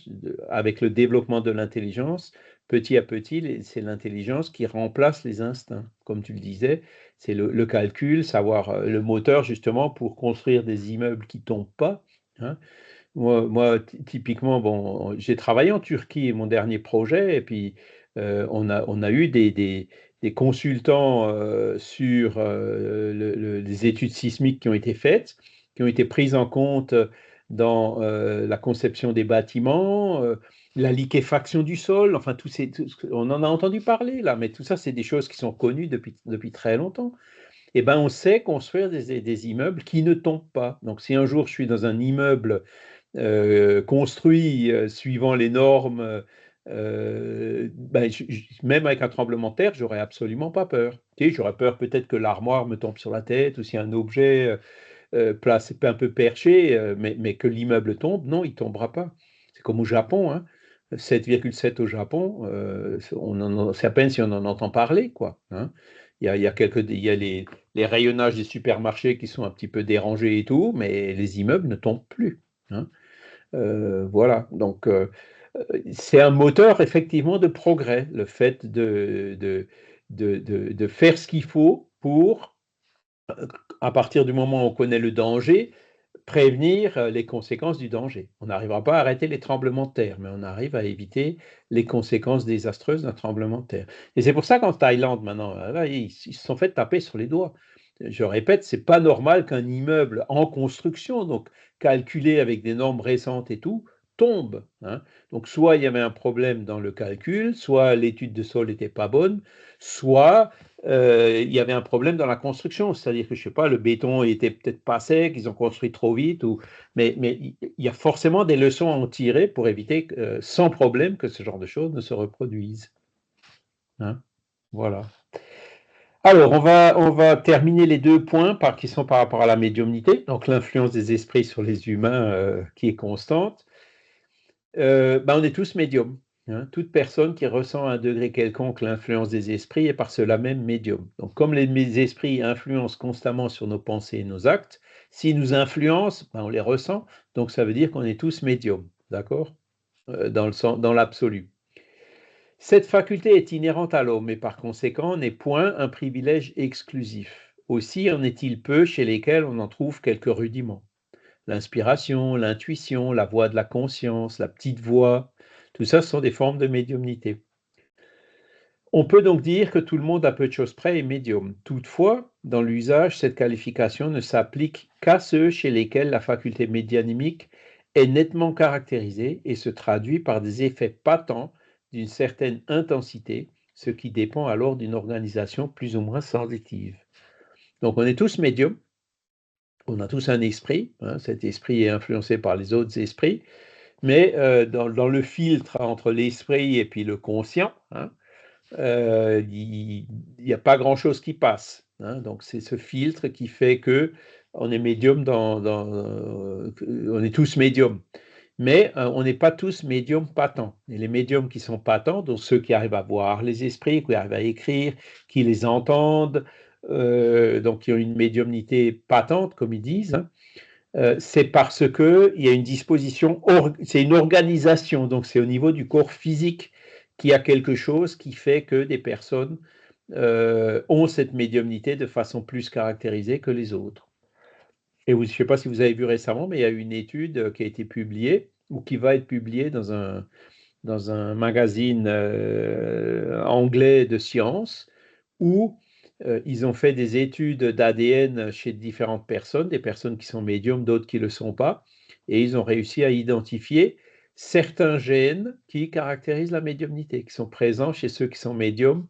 avec le développement de l'intelligence, petit à petit, c'est l'intelligence qui remplace les instincts. Comme tu le disais, c'est le calcul, savoir le moteur justement pour construire des immeubles qui ne tombent pas. Hein. Moi, typiquement, bon, j'ai travaillé en Turquie, mon dernier projet, et puis on a eu des consultants sur les études sismiques qui ont été faites, qui ont été prises en compte dans la conception des bâtiments, la liquéfaction du sol, enfin, on en a entendu parler là, mais tout ça, c'est des choses qui sont connues depuis très longtemps. Eh ben, on sait construire des immeubles qui ne tombent pas. Donc, si un jour je suis dans un immeuble construit suivant les normes, ben, même avec un tremblement de terre, j'aurais absolument pas peur. Tu sais, j'aurais peur peut-être que l'armoire me tombe sur la tête ou si un objet placé un peu perché, mais que l'immeuble tombe, non, il tombera pas. C'est comme au Japon, hein. 7,7 au Japon, c'est à peine si on en entend parler, quoi. Hein. Il y a les rayonnages des supermarchés qui sont un petit peu dérangés et tout, mais les immeubles ne tombent plus. Hein. Voilà, donc c'est un moteur effectivement de progrès, le fait de faire ce qu'il faut pour, à partir du moment où on connaît le danger, prévenir les conséquences du danger. On n'arrivera pas à arrêter les tremblements de terre, mais on arrive à éviter les conséquences désastreuses d'un tremblement de terre. Et c'est pour ça qu'en Thaïlande, maintenant, là, ils se sont fait taper sur les doigts. Je répète, c'est pas normal qu'un immeuble en construction, donc calculé avec des normes récentes et tout, tombe. Hein. Donc soit il y avait un problème dans le calcul, soit l'étude de sol n'était pas bonne, soit il y avait un problème dans la construction, c'est-à-dire que, je sais pas, le béton était peut-être pas sec, ils ont construit trop vite, mais il y a forcément des leçons à en tirer pour éviter sans problème que ce genre de choses ne se reproduisent. Hein. Voilà. Alors, on va terminer les 2 points qui sont par rapport à la médiumnité, donc l'influence des esprits sur les humains qui est constante. On est tous médiums. Hein. Toute personne qui ressent à un degré quelconque l'influence des esprits est par cela même médium. Donc, comme les esprits influencent constamment sur nos pensées et nos actes, s'ils nous influencent, on les ressent, donc ça veut dire qu'on est tous médiums, d'accord, dans l'absolu. Cette faculté est inhérente à l'homme et par conséquent n'est point un privilège exclusif. Aussi en est-il peu chez lesquels on en trouve quelques rudiments. L'inspiration, l'intuition, la voix de la conscience, la petite voix, tout ça, ce sont des formes de médiumnité. On peut donc dire que tout le monde, à peu de choses près, est médium. Toutefois, dans l'usage, cette qualification ne s'applique qu'à ceux chez lesquels la faculté médianimique est nettement caractérisée et se traduit par des effets patents d'une certaine intensité, ce qui dépend alors d'une organisation plus ou moins sensitive. Donc on est tous médiums. On a tous un esprit, hein, cet esprit est influencé par les autres esprits, mais dans le filtre entre l'esprit et puis le conscient, hein, il n'y a pas grand-chose qui passe. Hein, donc c'est ce filtre qui fait que on est médium on est tous médiums. Mais on n'est pas tous médiums patents. Et les médiums qui sont patents, donc ceux qui arrivent à voir les esprits, qui arrivent à écrire, qui les entendent, donc qui ont une médiumnité patente, comme ils disent, hein, c'est parce qu'il y a une disposition, c'est une organisation, donc c'est au niveau du corps physique qu'il y a quelque chose qui fait que des personnes ont cette médiumnité de façon plus caractérisée que les autres. Et je ne sais pas si vous avez vu récemment, mais il y a une étude qui a été publiée ou qui va être publiée dans un magazine anglais de sciences où ils ont fait des études d'ADN chez différentes personnes, des personnes qui sont médiums, d'autres qui ne le sont pas, et ils ont réussi à identifier certains gènes qui caractérisent la médiumnité, qui sont présents chez ceux qui sont médiums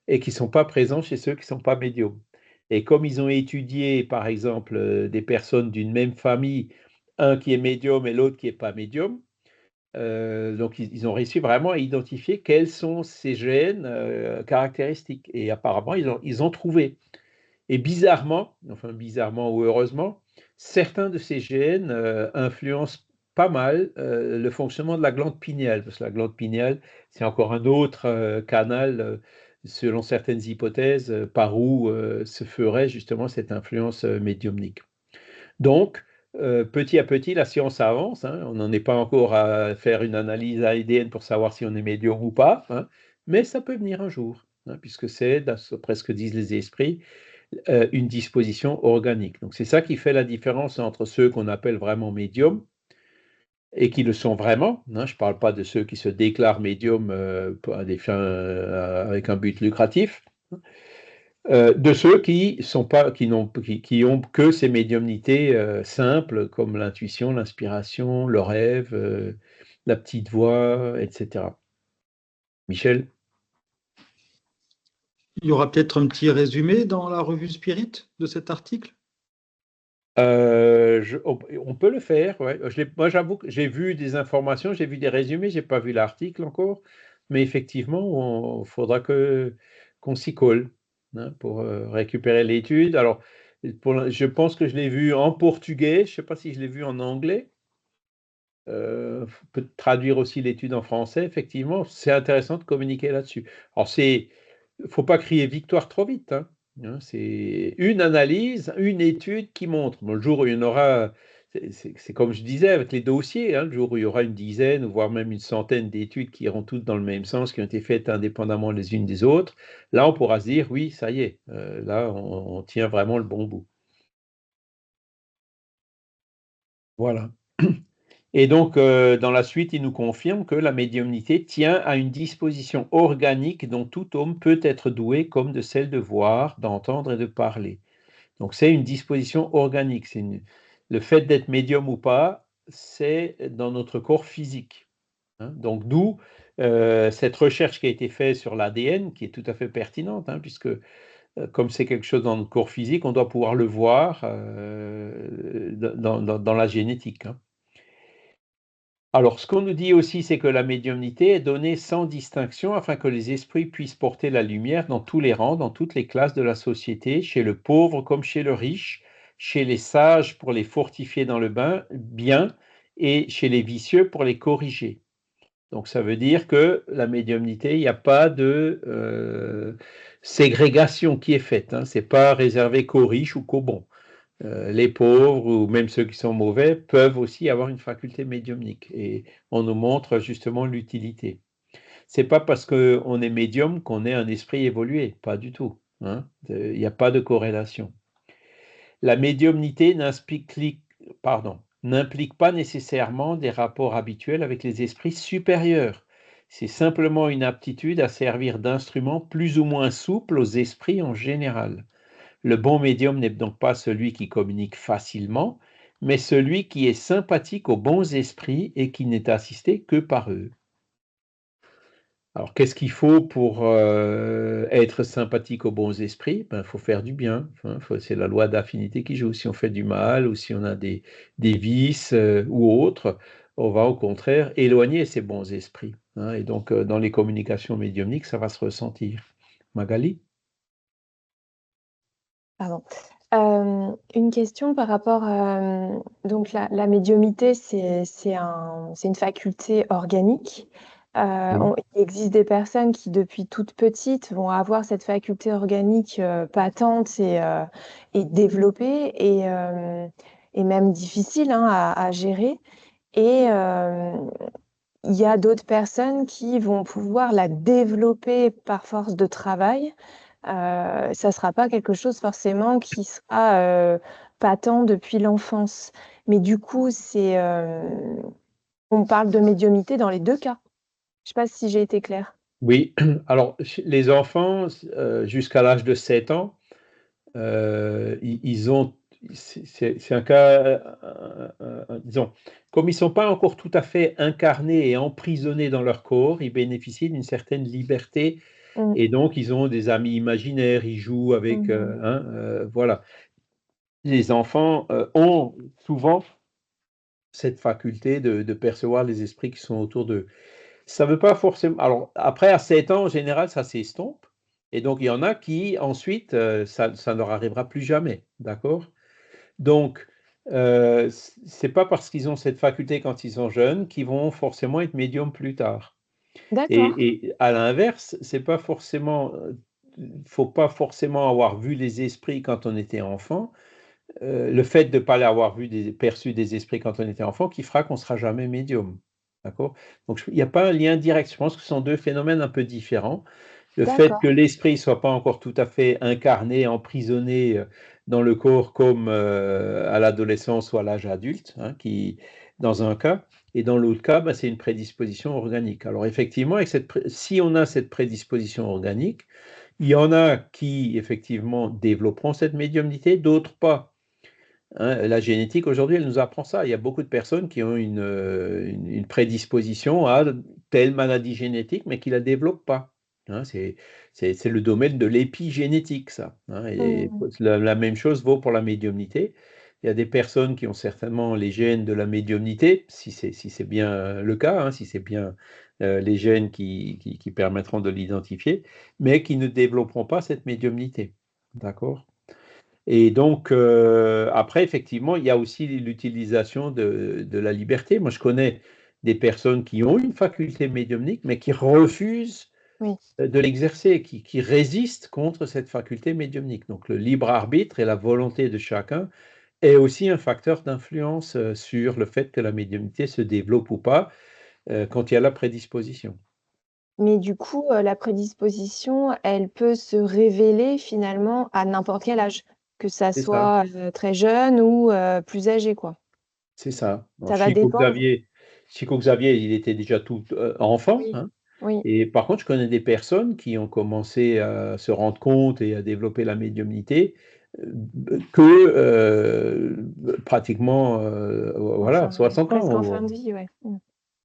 et qui ne sont pas présents chez ceux qui ne sont pas médiums. Et comme ils ont étudié, par exemple, des personnes d'une même famille, un qui est médium et l'autre qui n'est pas médium, donc ils ont réussi vraiment à identifier quels sont ces gènes caractéristiques. Et apparemment, ils ont trouvé. Et bizarrement ou heureusement, certains de ces gènes influencent pas mal le fonctionnement de la glande pinéale, parce que la glande pinéale, c'est encore un autre canal, selon certaines hypothèses, par où se ferait justement cette influence médiumnique. Donc, petit à petit, la science avance, hein, on n'en est pas encore à faire une analyse ADN pour savoir si on est médium ou pas, hein, mais ça peut venir un jour, hein, puisque c'est, d'après ce que disent les esprits, une disposition organique. Donc c'est ça qui fait la différence entre ceux qu'on appelle vraiment médiums et qui le sont vraiment, hein, je ne parle pas de ceux qui se déclarent médiums à des fins avec un but lucratif, de ceux qui ont que ces médiumnités simples comme l'intuition, l'inspiration, le rêve, la petite voix, etc. Michel? Il y aura peut-être un petit résumé dans la revue Spirit de cet article? On peut le faire, ouais. Moi, j'avoue que j'ai vu des informations, j'ai vu des résumés, j'ai pas vu l'article encore, mais effectivement, il faudra qu'on s'y colle, hein, pour récupérer l'étude. Alors, je pense que je l'ai vu en portugais, je sais pas si je l'ai vu en anglais. Peut traduire aussi l'étude en français, effectivement, c'est intéressant de communiquer là-dessus. Alors, faut pas crier victoire trop vite, hein. C'est une analyse, une étude qui montre. Bon, le jour où il y en aura, c'est comme je disais avec les dossiers, hein, le jour où il y aura une dizaine, voire même une centaine d'études qui iront toutes dans le même sens, qui ont été faites indépendamment les unes des autres, là, on pourra se dire, oui, ça y est, là, on tient vraiment le bon bout. Voilà. Et donc, dans la suite, il nous confirme que la médiumnité tient à une disposition organique dont tout homme peut être doué, comme de celle de voir, d'entendre et de parler. Donc, c'est une disposition organique. Le fait d'être médium ou pas, c'est dans notre corps physique, hein. Donc, d'où cette recherche qui a été faite sur l'ADN, qui est tout à fait pertinente, hein, puisque comme c'est quelque chose dans notre corps physique, on doit pouvoir le voir dans la génétique, hein. Alors, ce qu'on nous dit aussi, c'est que la médiumnité est donnée sans distinction afin que les esprits puissent porter la lumière dans tous les rangs, dans toutes les classes de la société, chez le pauvre comme chez le riche, chez les sages pour les fortifier dans le bien et chez les vicieux pour les corriger. Donc, ça veut dire que la médiumnité, il n'y a pas de ségrégation qui est faite, hein. Ce n'est pas réservé qu'aux riches ou qu'aux bons. Les pauvres ou même ceux qui sont mauvais peuvent aussi avoir une faculté médiumnique et on nous montre justement l'utilité. C'est pas parce qu'on est médium qu'on est un esprit évolué, pas du tout, hein. Il n'y a pas de corrélation. La médiumnité n'implique pas nécessairement des rapports habituels avec les esprits supérieurs. C'est simplement une aptitude à servir d'instrument plus ou moins souple aux esprits en général. Le bon médium n'est donc pas celui qui communique facilement, mais celui qui est sympathique aux bons esprits et qui n'est assisté que par eux. Alors, qu'est-ce qu'il faut pour être sympathique aux bons esprits? Il faut faire du bien, hein. C'est la loi d'affinité qui joue. Si on fait du mal ou si on a des vices ou autres, on va au contraire éloigner ces bons esprits, hein. Et donc, dans les communications médiumniques, ça va se ressentir. Magali? Pardon. Une question par rapport à donc la médiumnité, c'est une faculté organique. Il existe des personnes qui, depuis toutes petites, vont avoir cette faculté organique patente et développée et même difficile, hein, à gérer. Et il y a d'autres personnes qui vont pouvoir la développer par force de travail. Ça ne sera pas quelque chose forcément qui sera patent depuis l'enfance. Mais du coup, on parle de médiumnité dans les deux cas. Je ne sais pas si j'ai été claire. Oui, alors les enfants, jusqu'à l'âge de 7 ans, ils ont c'est un cas, disons, comme ils ne sont pas encore tout à fait incarnés et emprisonnés dans leur corps, ils bénéficient d'une certaine liberté et donc ils ont des amis imaginaires, ils jouent avec, voilà. Les enfants ont souvent cette faculté de percevoir les esprits qui sont autour d'eux. Ça veut pas forcément. Alors, après, à 7 ans, en général, ça s'estompe. Et donc, il y en a qui, ensuite, ça ne leur arrivera plus jamais. D'accord? Donc, c'est pas parce qu'ils ont cette faculté quand ils sont jeunes qu'ils vont forcément être médiums plus tard. D'accord. Et à l'inverse, c'est pas forcément. Faut pas forcément avoir vu les esprits quand on était enfant. Le fait de ne pas avoir perçu des esprits quand on était enfant qui fera qu'on ne sera jamais médium. D'accord? Donc, il n'y a pas un lien direct. Je pense que ce sont deux phénomènes un peu différents. Le fait que l'esprit ne soit pas encore tout à fait incarné, emprisonné dans le corps comme à l'adolescence ou à l'âge adulte, dans un cas, et dans l'autre cas, c'est une prédisposition organique. Alors effectivement, si on a cette prédisposition organique, il y en a qui effectivement développeront cette médiumnité, d'autres pas. La génétique, aujourd'hui, elle nous apprend ça. Il y a beaucoup de personnes qui ont une prédisposition à telle maladie génétique, mais qui ne la développent pas. C'est le domaine de l'épigénétique, ça. Et la même chose vaut pour la médiumnité. Il y a des personnes qui ont certainement les gènes de la médiumnité, si c'est bien le cas, si c'est bien les gènes qui permettront de l'identifier, mais qui ne développeront pas cette médiumnité. D'accord? Et donc, après, effectivement, il y a aussi l'utilisation de la liberté. Moi, je connais des personnes qui ont une faculté médiumnique, mais qui refusent de l'exercer, qui résistent contre cette faculté médiumnique. Donc, le libre arbitre et la volonté de chacun est aussi un facteur d'influence sur le fait que la médiumnité se développe ou pas quand il y a la prédisposition. Mais du coup, la prédisposition, elle peut se révéler finalement à n'importe quel âge, que ça C'est ça. soit très jeune ou plus âgé, quoi. C'est ça. Ça va dépendre. Chico Xavier, il était déjà tout enfant. Oui. Oui. Et par contre, je connais des personnes qui ont commencé à se rendre compte et à développer la médiumnité que pratiquement voilà, 60 ans. Presque en fin de vie, ouais.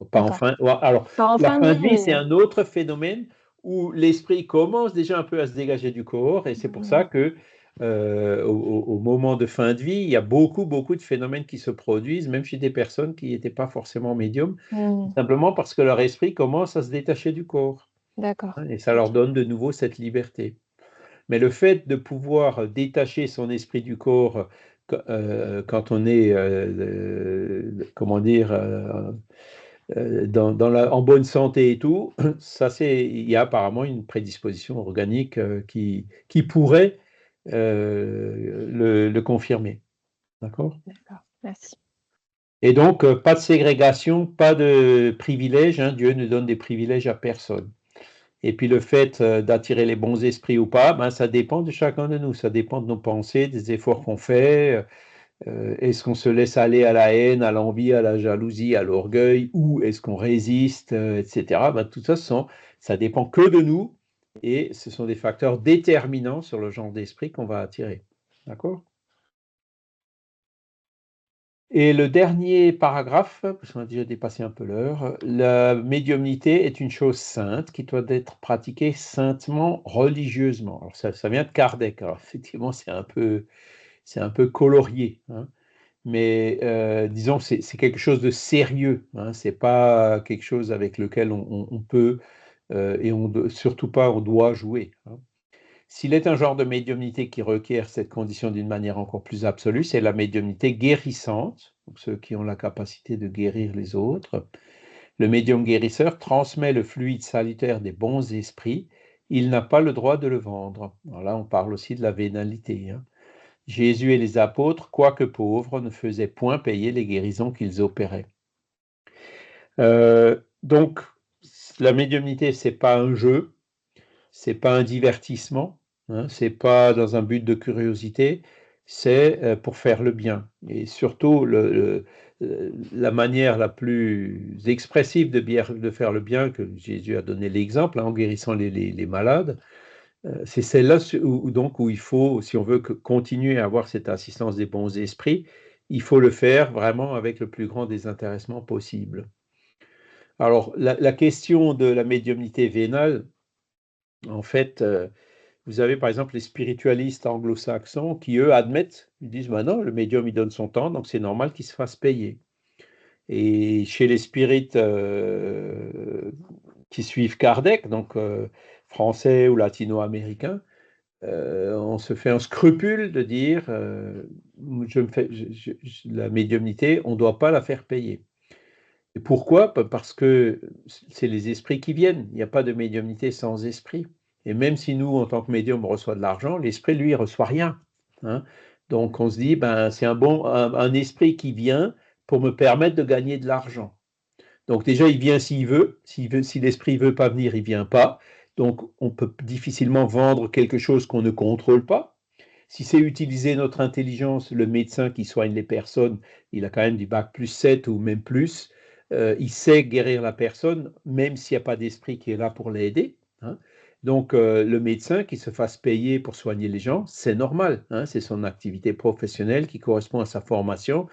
Pas en fin, alors, Pas en la fin fin de de vie, vie, c'est mais un autre phénomène où l'esprit commence déjà un peu à se dégager du corps, et c'est pour ça que au moment de fin de vie, il y a beaucoup de phénomènes qui se produisent, même chez des personnes qui n'étaient pas forcément médiums, simplement parce que leur esprit commence à se détacher du corps. d'accord. Et ça leur donne de nouveau cette liberté. Mais le fait de pouvoir détacher son esprit du corps quand on est, comment dire, en bonne santé et tout, ça il y a apparemment une prédisposition organique qui pourrait le confirmer. D'accord? D'accord, merci. Et donc, pas de ségrégation, pas de privilèges. Dieu ne donne des privilèges à personne. Et puis le fait d'attirer les bons esprits ou pas, ça dépend de chacun de nous. Ça dépend de nos pensées, des efforts qu'on fait. Est-ce qu'on se laisse aller à la haine, à l'envie, à la jalousie, à l'orgueil, ou est-ce qu'on résiste, etc. Tout ça, ça dépend que de nous, et ce sont des facteurs déterminants sur le genre d'esprit qu'on va attirer. D'accord? Et le dernier paragraphe, parce qu'on a déjà dépassé un peu l'heure, la médiumnité est une chose sainte qui doit être pratiquée saintement, religieusement. Alors ça vient de Kardec. Alors effectivement, c'est un peu colorié, mais disons, c'est quelque chose de sérieux. C'est pas quelque chose avec lequel on peut et surtout pas on doit jouer. S'il est un genre de médiumnité qui requiert cette condition d'une manière encore plus absolue, c'est la médiumnité guérissante, donc ceux qui ont la capacité de guérir les autres. Le médium guérisseur transmet le fluide salutaire des bons esprits. Il n'a pas le droit de le vendre. Alors là, on parle aussi de la vénalité. Jésus et les apôtres, quoique pauvres, ne faisaient point payer les guérisons qu'ils opéraient. Donc, la médiumnité, c'est pas un jeu, c'est pas un divertissement, c'est pas dans un but de curiosité, c'est pour faire le bien. Et surtout, la manière la plus expressive de faire le bien, que Jésus a donné l'exemple, en guérissant les malades, C'est celle-là où il faut, si on veut continuer à avoir cette assistance des bons esprits, il faut le faire vraiment avec le plus grand désintéressement possible. Alors, la question de la médiumnité vénale, en fait, vous avez par exemple les spiritualistes anglo-saxons qui, eux, admettent, ils disent, bah non, le médium, il donne son temps, donc c'est normal qu'il se fasse payer. Et chez les spirites qui suivent Kardec, donc français ou latino-américains, on se fait un scrupule de dire, la médiumnité, on ne doit pas la faire payer. Et pourquoi? Parce que c'est les esprits qui viennent. Il n'y a pas de médiumnité sans esprit. Et même si nous, en tant que médium, on reçoit de l'argent, l'esprit, lui, il ne reçoit rien. Hein. Donc, on se dit, ben, c'est un esprit qui vient pour me permettre de gagner de l'argent. Donc, déjà, il vient s'il veut. Si l'esprit ne veut pas venir, il ne vient pas. Donc, on peut difficilement vendre quelque chose qu'on ne contrôle pas. Si c'est utiliser notre intelligence, le médecin qui soigne les personnes, il a quand même du bac plus 7 ou même plus. Il sait guérir la personne, même s'il n'y a pas d'esprit qui est là pour l'aider. Hein. Donc, le médecin qui se fasse payer pour soigner les gens, c'est normal. Hein, c'est son activité professionnelle qui correspond à sa formation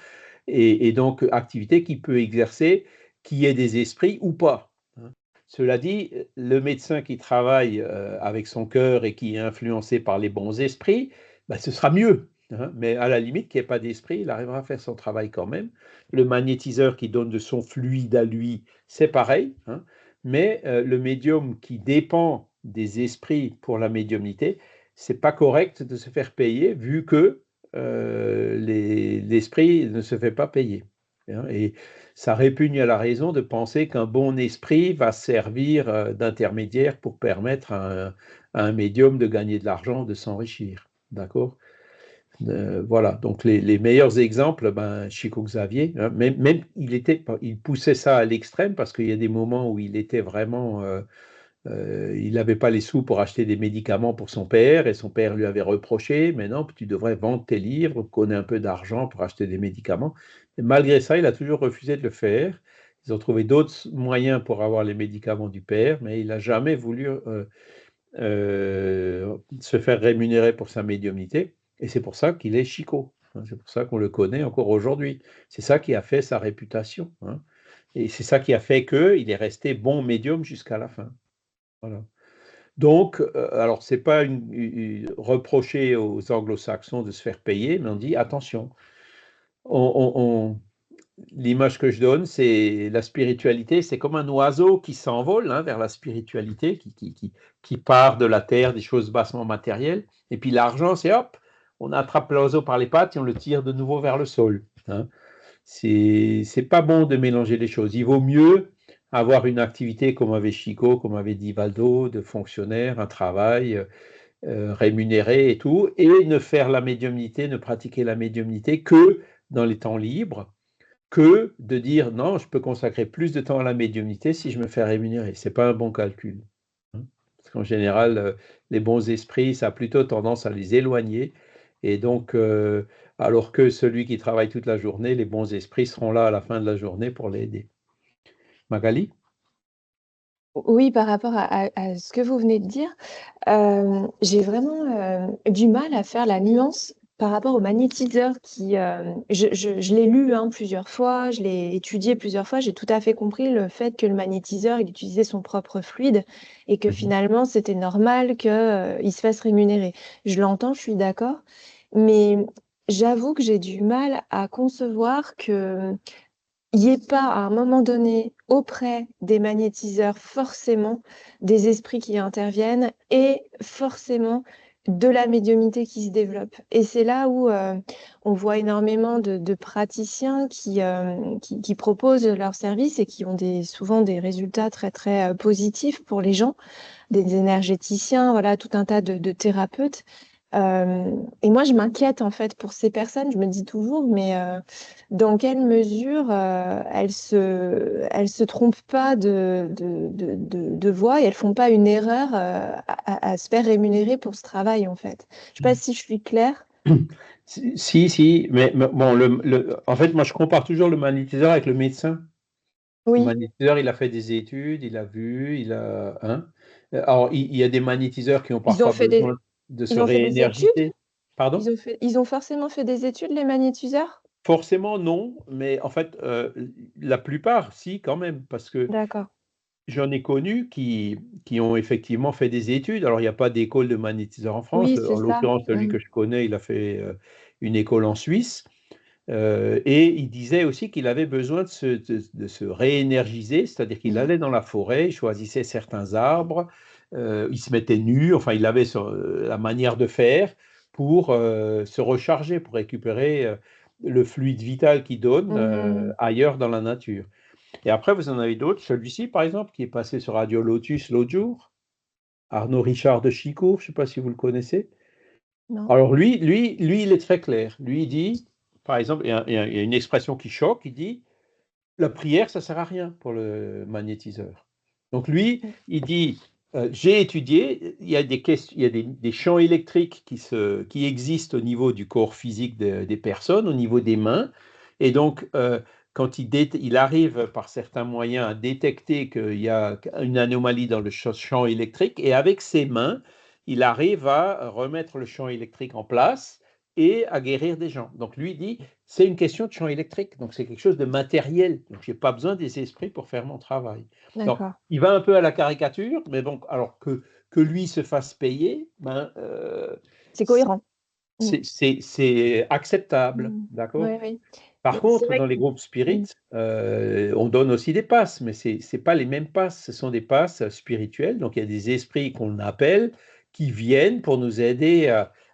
et donc activité qu'il peut exercer, qui ait des esprits ou pas. Hein. Cela dit, le médecin qui travaille avec son cœur et qui est influencé par les bons esprits, ben, ce sera mieux. Hein, mais à la limite, qu'il n'y ait pas d'esprit, il arrivera à faire son travail quand même. Le magnétiseur qui donne de son fluide à lui, c'est pareil. Hein, mais le médium qui dépend des esprits pour la médiumnité, c'est pas correct de se faire payer vu que l'esprit ne se fait pas payer. Hein, et ça répugne à la raison de penser qu'un bon esprit va servir d'intermédiaire pour permettre à un médium de gagner de l'argent, de s'enrichir. D'accord? Voilà, donc les meilleurs exemples, ben, Chico Xavier, hein, même il poussait ça à l'extrême parce qu'il y a des moments où il était vraiment, il n'avait pas les sous pour acheter des médicaments pour son père et son père lui avait reproché, mais non, tu devrais vendre tes livres, qu'on ait un peu d'argent pour acheter des médicaments. Et malgré ça, il a toujours refusé de le faire. Ils ont trouvé d'autres moyens pour avoir les médicaments du père, mais il n'a jamais voulu se faire rémunérer pour sa médiumnité. Et c'est pour ça qu'il est Chico. Hein, c'est pour ça qu'on le connaît encore aujourd'hui. C'est ça qui a fait sa réputation. Hein, et c'est ça qui a fait qu'il est resté bon médium jusqu'à la fin. Voilà. Donc, alors, ce n'est pas reprocher aux anglo-saxons de se faire payer, mais on dit attention. L'image que je donne, c'est la spiritualité, c'est comme un oiseau qui s'envole hein, vers la spiritualité, qui part de la terre, des choses bassement matérielles. Et puis l'argent, c'est hop, on attrape l'oiseau par les pattes et on le tire de nouveau vers le sol. Hein. C'est pas bon de mélanger les choses. Il vaut mieux avoir une activité comme avait Chico, comme avait dit Valdo, de fonctionnaire, un travail rémunéré et tout, et ne faire la médiumnité, ne pratiquer la médiumnité que dans les temps libres, que de dire non, je peux consacrer plus de temps à la médiumnité si je me fais rémunérer. Ce n'est pas un bon calcul. Hein. Parce qu'en général, les bons esprits, ça a plutôt tendance à les éloigner. Et donc, alors que celui qui travaille toute la journée, les bons esprits seront là à la fin de la journée pour l'aider. Magali? Oui, par rapport à ce que vous venez de dire, j'ai vraiment du mal à faire la nuance par rapport au magnétiseur je l'ai lu hein, plusieurs fois, je l'ai étudié plusieurs fois, j'ai tout à fait compris le fait que le magnétiseur, il utilisait son propre fluide et que finalement, c'était normal qu'il se fasse rémunérer. Je l'entends, je suis d'accord, mais j'avoue que j'ai du mal à concevoir que il n'y ait pas à un moment donné auprès des magnétiseurs forcément des esprits qui interviennent et forcément de la médiumnité qui se développe. Et c'est là où on voit énormément de praticiens qui proposent leurs services et qui ont souvent des résultats très très positifs pour les gens, des énergéticiens, voilà, tout un tas de thérapeutes. Et moi, je m'inquiète en fait pour ces personnes. Je me dis toujours, mais dans quelle mesure elles se trompent pas de voie et elles font pas une erreur à se faire rémunérer pour ce travail en fait. Je sais pas si je suis claire. Si, mais bon, en fait, moi, je compare toujours le magnétiseur avec le médecin. Le Oui, magnétiseur, il a fait des études, il a vu, hein. Alors, il y a des magnétiseurs qui ont ils ont parfois fait des, besoin de se ils ont fait des études. réénergiser. Pardon? Ils ont forcément fait des études, les magnétiseurs? Forcément, non, mais en fait, la plupart, si, quand même, parce que D'accord. j'en ai connu qui ont effectivement fait des études. Alors, il n'y a pas d'école de magnétiseur en France. Oui, c'est En ça. l'occurrence, celui que je connais, il a fait une école en Suisse. Et il disait aussi qu'il avait besoin de se réénergiser, c'est-à-dire qu'il allait dans la forêt, il choisissait certains arbres, il se mettait nu, enfin, il avait la manière de faire pour se recharger, pour récupérer le fluide vital qu'il donne Mhm. ailleurs dans la nature. Et après, vous en avez d'autres. Celui-ci, par exemple, qui est passé sur Radio Lotus l'autre jour, Arnaud Richard de Chicourt, je ne sais pas si vous le connaissez. Non. Alors lui, il est très clair. Lui, il dit, par exemple, il y a une expression qui choque, il dit, la prière, ça ne sert à rien pour le magnétiseur. Donc lui, il dit, j'ai étudié, il y a des champs électriques qui existent au niveau du corps physique des personnes, au niveau des mains, et donc quand il arrive par certains moyens à détecter qu'il y a une anomalie dans le champ électrique, et avec ses mains, il arrive à remettre le champ électrique en place et à guérir des gens. Donc lui dit, c'est une question de champ électrique, donc c'est quelque chose de matériel. Donc je n'ai pas besoin des esprits pour faire mon travail. Donc D'accord. il va un peu à la caricature, mais bon, alors que lui se fasse payer, ben, C'est cohérent. Mm. c'est acceptable, Mm. d'accord? Oui, oui. Par Mais c'est contre, vrai dans que les groupes mm. spirites, on donne aussi des passes, mais ce n'est pas les mêmes passes, ce sont des passes spirituelles. Donc il y a des esprits qu'on appelle qui viennent pour nous aider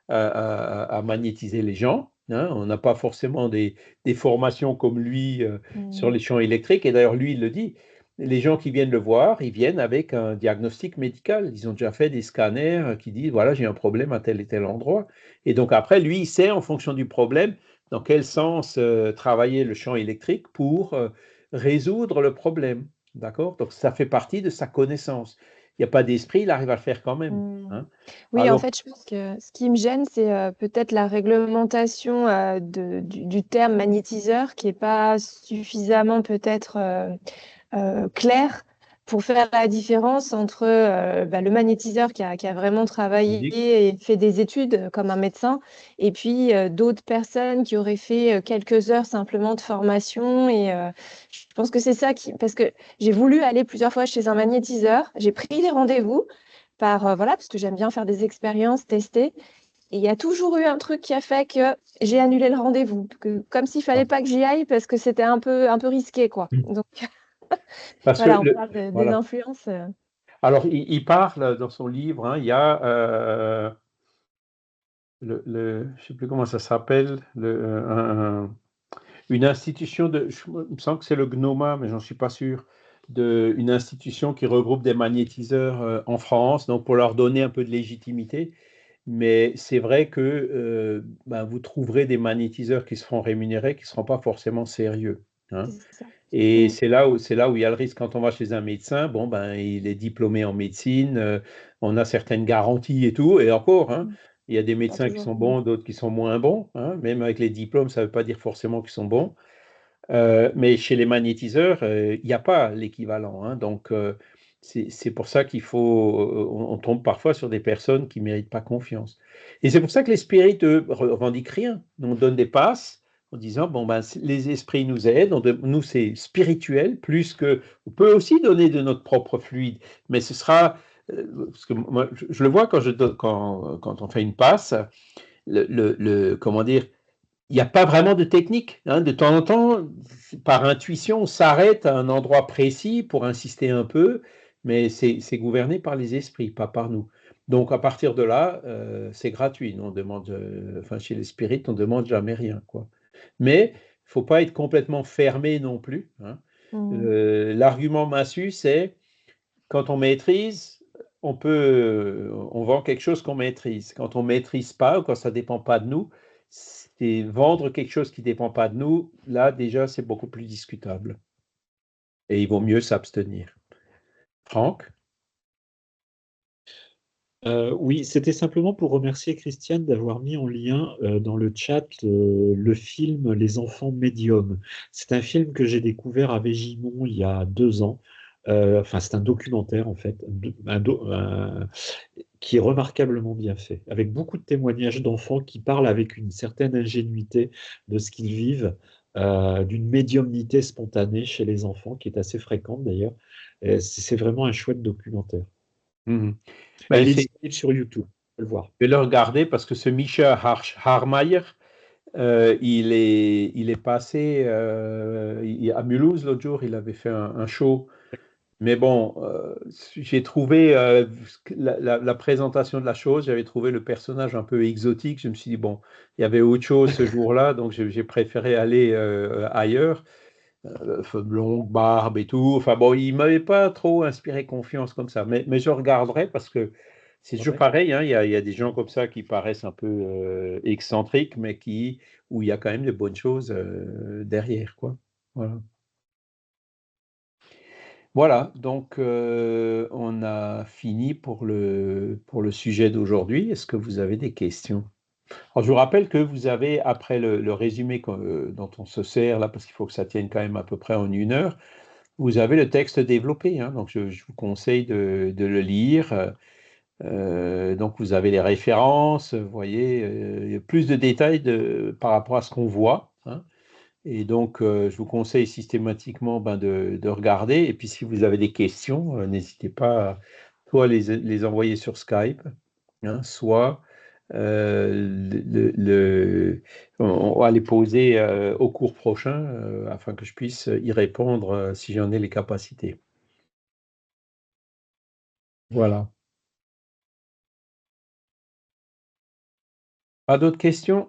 à magnétiser les gens, hein. On n'a pas forcément des formations comme lui sur Mm. les champs électriques. Et d'ailleurs, lui, il le dit, les gens qui viennent le voir, ils viennent avec un diagnostic médical. Ils ont déjà fait des scanners qui disent, voilà, j'ai un problème à tel et tel endroit. Et donc après, lui, il sait en fonction du problème dans quel sens travailler le champ électrique pour résoudre le problème. D'accord? Donc, ça fait partie de sa connaissance. Il n'y a pas d'esprit, il arrive à le faire quand même, Mm. hein. Oui, en Alors, fait, je pense que ce qui me gêne, c'est peut-être la réglementation du terme magnétiseur qui n'est pas suffisamment peut-être claire pour faire la différence entre le magnétiseur qui a vraiment travaillé physique, et fait des études comme un médecin, et puis d'autres personnes qui auraient fait quelques heures simplement de formation. Et je pense que c'est ça qui... Parce que j'ai voulu aller plusieurs fois chez un magnétiseur, j'ai pris des rendez-vous voilà, parce que j'aime bien faire des expériences, tester. Et il y a toujours eu un truc qui a fait que j'ai annulé le rendez-vous, comme s'il fallait pas que j'y aille parce que c'était un peu risqué, quoi. Donc parce que voilà, on parle des voilà. influences. Alors, il parle dans son livre, hein, il y a je ne sais plus comment ça s'appelle, une institution il me semble que c'est le GNOMA, mais j'en suis pas sûr, une institution qui regroupe des magnétiseurs en France, donc pour leur donner un peu de légitimité. Mais c'est vrai que vous trouverez des magnétiseurs qui seront rémunérés, qui ne seront pas forcément sérieux, hein. C'est ça. Et Mm. c'est là où il y a le risque. Quand on va chez un médecin, bon, il est diplômé en médecine, on a certaines garanties et tout, et encore, hein, Mm. il y a des Pas médecins qui toujours. sont Mm. bons, d'autres qui sont moins bons, hein. Même avec les diplômes, ça ne veut pas dire forcément qu'ils sont bons. Mais chez les magnétiseurs, il n'y a pas l'équivalent, hein. Donc, c'est pour ça qu'il faut, on tombe parfois sur des personnes qui ne méritent pas confiance. Et c'est pour ça que les spirites, eux, revendiquent rien. On donne des passes en disant, bon, les esprits nous aident, nous, c'est spirituel, plus que, on peut aussi donner de notre propre fluide, mais ce sera, parce que moi, je le vois quand on fait une passe, comment dire, il n'y a pas vraiment de technique, hein. De temps en temps, par intuition, on s'arrête à un endroit précis pour insister un peu, mais c'est gouverné par les esprits, pas par nous. Donc à partir de là, c'est gratuit. On demande, chez les spirites, on ne demande jamais rien, quoi. Mais il ne faut pas être complètement fermé non plus, hein. Mm. L'argument massu, c'est quand on maîtrise, on vend quelque chose qu'on maîtrise. Quand on ne maîtrise pas ou quand ça ne dépend pas de nous, c'est vendre quelque chose qui ne dépend pas de nous, là déjà c'est beaucoup plus discutable. Et il vaut mieux s'abstenir. Franck? Oui, c'était simplement pour remercier Christiane d'avoir mis en lien dans le chat le film Les enfants médiums. C'est un film que j'ai découvert à Végimont il y a 2 ans. Enfin, c'est un documentaire en fait, qui est remarquablement bien fait, avec beaucoup de témoignages d'enfants qui parlent avec une certaine ingénuité de ce qu'ils vivent, d'une médiumnité spontanée chez les enfants, qui est assez fréquente d'ailleurs. C'est vraiment un chouette documentaire. Mhm. Et Ben, il est c'est- disponible sur YouTube, on peut le voir. je vais le regarder parce que ce Micha Harmayer, il est passé à Mulhouse l'autre jour, il avait fait un show. Mais bon, j'ai trouvé la présentation de la chose, j'avais trouvé le personnage un peu exotique. Je me suis dit, bon, il y avait autre chose ce jour-là, donc j'ai préféré aller ailleurs. Longue barbe et tout. Enfin bon, il ne m'avait pas trop inspiré confiance comme ça. Mais je regarderai parce que c'est toujours Ouais. pareil. Hein, il y a des gens comme ça qui paraissent un peu excentriques, mais où il y a quand même de bonnes choses derrière, quoi. Voilà. Voilà, donc on a fini pour le sujet d'aujourd'hui. Est-ce que vous avez des questions? Alors, je vous rappelle que vous avez, après le résumé dont on se sert là, parce qu'il faut que ça tienne quand même à peu près en 1 heure, vous avez le texte développé. Hein, donc, je vous conseille de le lire. Donc, vous avez les références, vous voyez, il y a plus de détails par rapport à ce qu'on voit. Hein. Et donc, je vous conseille systématiquement de regarder. Et puis, si vous avez des questions, n'hésitez pas à soit les envoyer sur Skype, hein, soit on va les poser au cours prochain afin que je puisse y répondre si j'en ai les capacités. Voilà. Pas d'autres questions?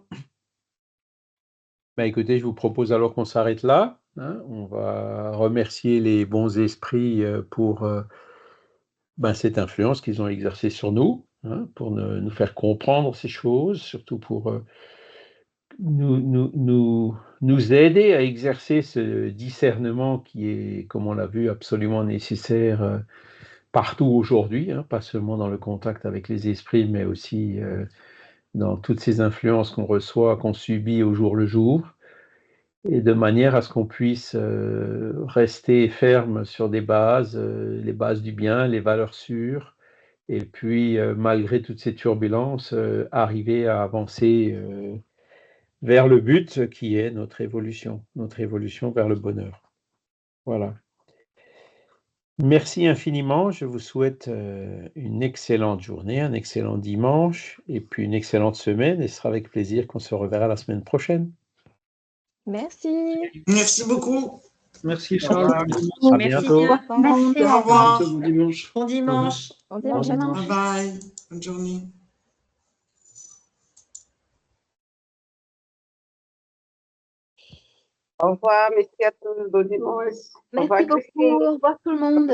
Ben, écoutez, je vous propose alors qu'on s'arrête là. Hein. On va remercier les bons esprits pour cette influence qu'ils ont exercée sur nous, hein, pour nous faire comprendre ces choses, surtout pour nous aider à exercer ce discernement qui est, comme on l'a vu, absolument nécessaire partout aujourd'hui, hein, pas seulement dans le contact avec les esprits, mais aussi dans toutes ces influences qu'on reçoit, qu'on subit au jour le jour, et de manière à ce qu'on puisse rester ferme sur des bases, les bases du bien, les valeurs sûres, et puis malgré toutes ces turbulences, arriver à avancer vers le but qui est notre évolution vers le bonheur. Voilà. Merci infiniment. Je vous souhaite une excellente journée, un excellent dimanche et puis une excellente semaine. Et ce sera avec plaisir qu'on se reverra la semaine prochaine. Merci. Merci beaucoup. Merci Au Charles. revoir. À Merci bientôt. bien. Merci. Au revoir. Bon dimanche. Bon dimanche. Bon dimanche à tous. Bye bye. Bonne journée. Au revoir, merci à tous. Bon dimanche. Au revoir, Merci beaucoup. Christine. Au revoir tout le monde.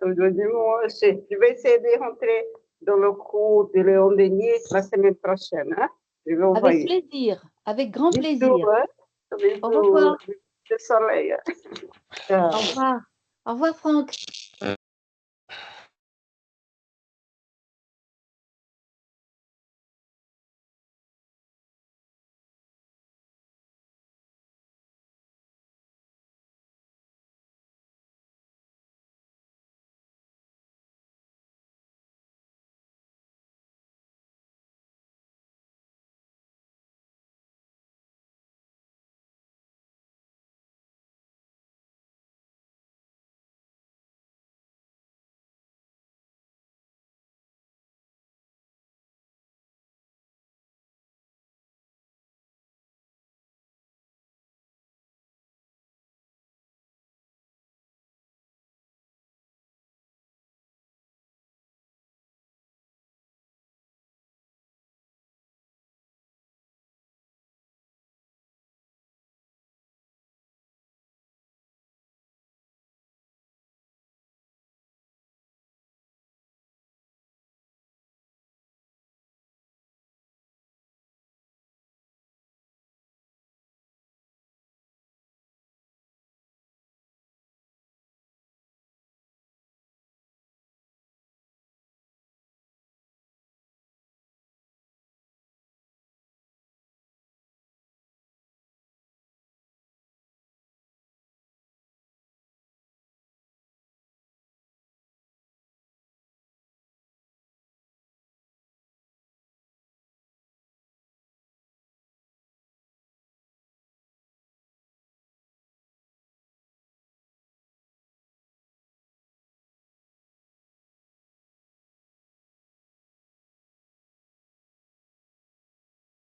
Bon dimanche. Je vais essayer de rentrer dans le cours de Léon Denis la semaine prochaine. Hein? Je vais Avec envoyer. plaisir. Avec grand Bisous, plaisir. hein? Bisous, Au revoir. le soleil. Au revoir. Au revoir Franck.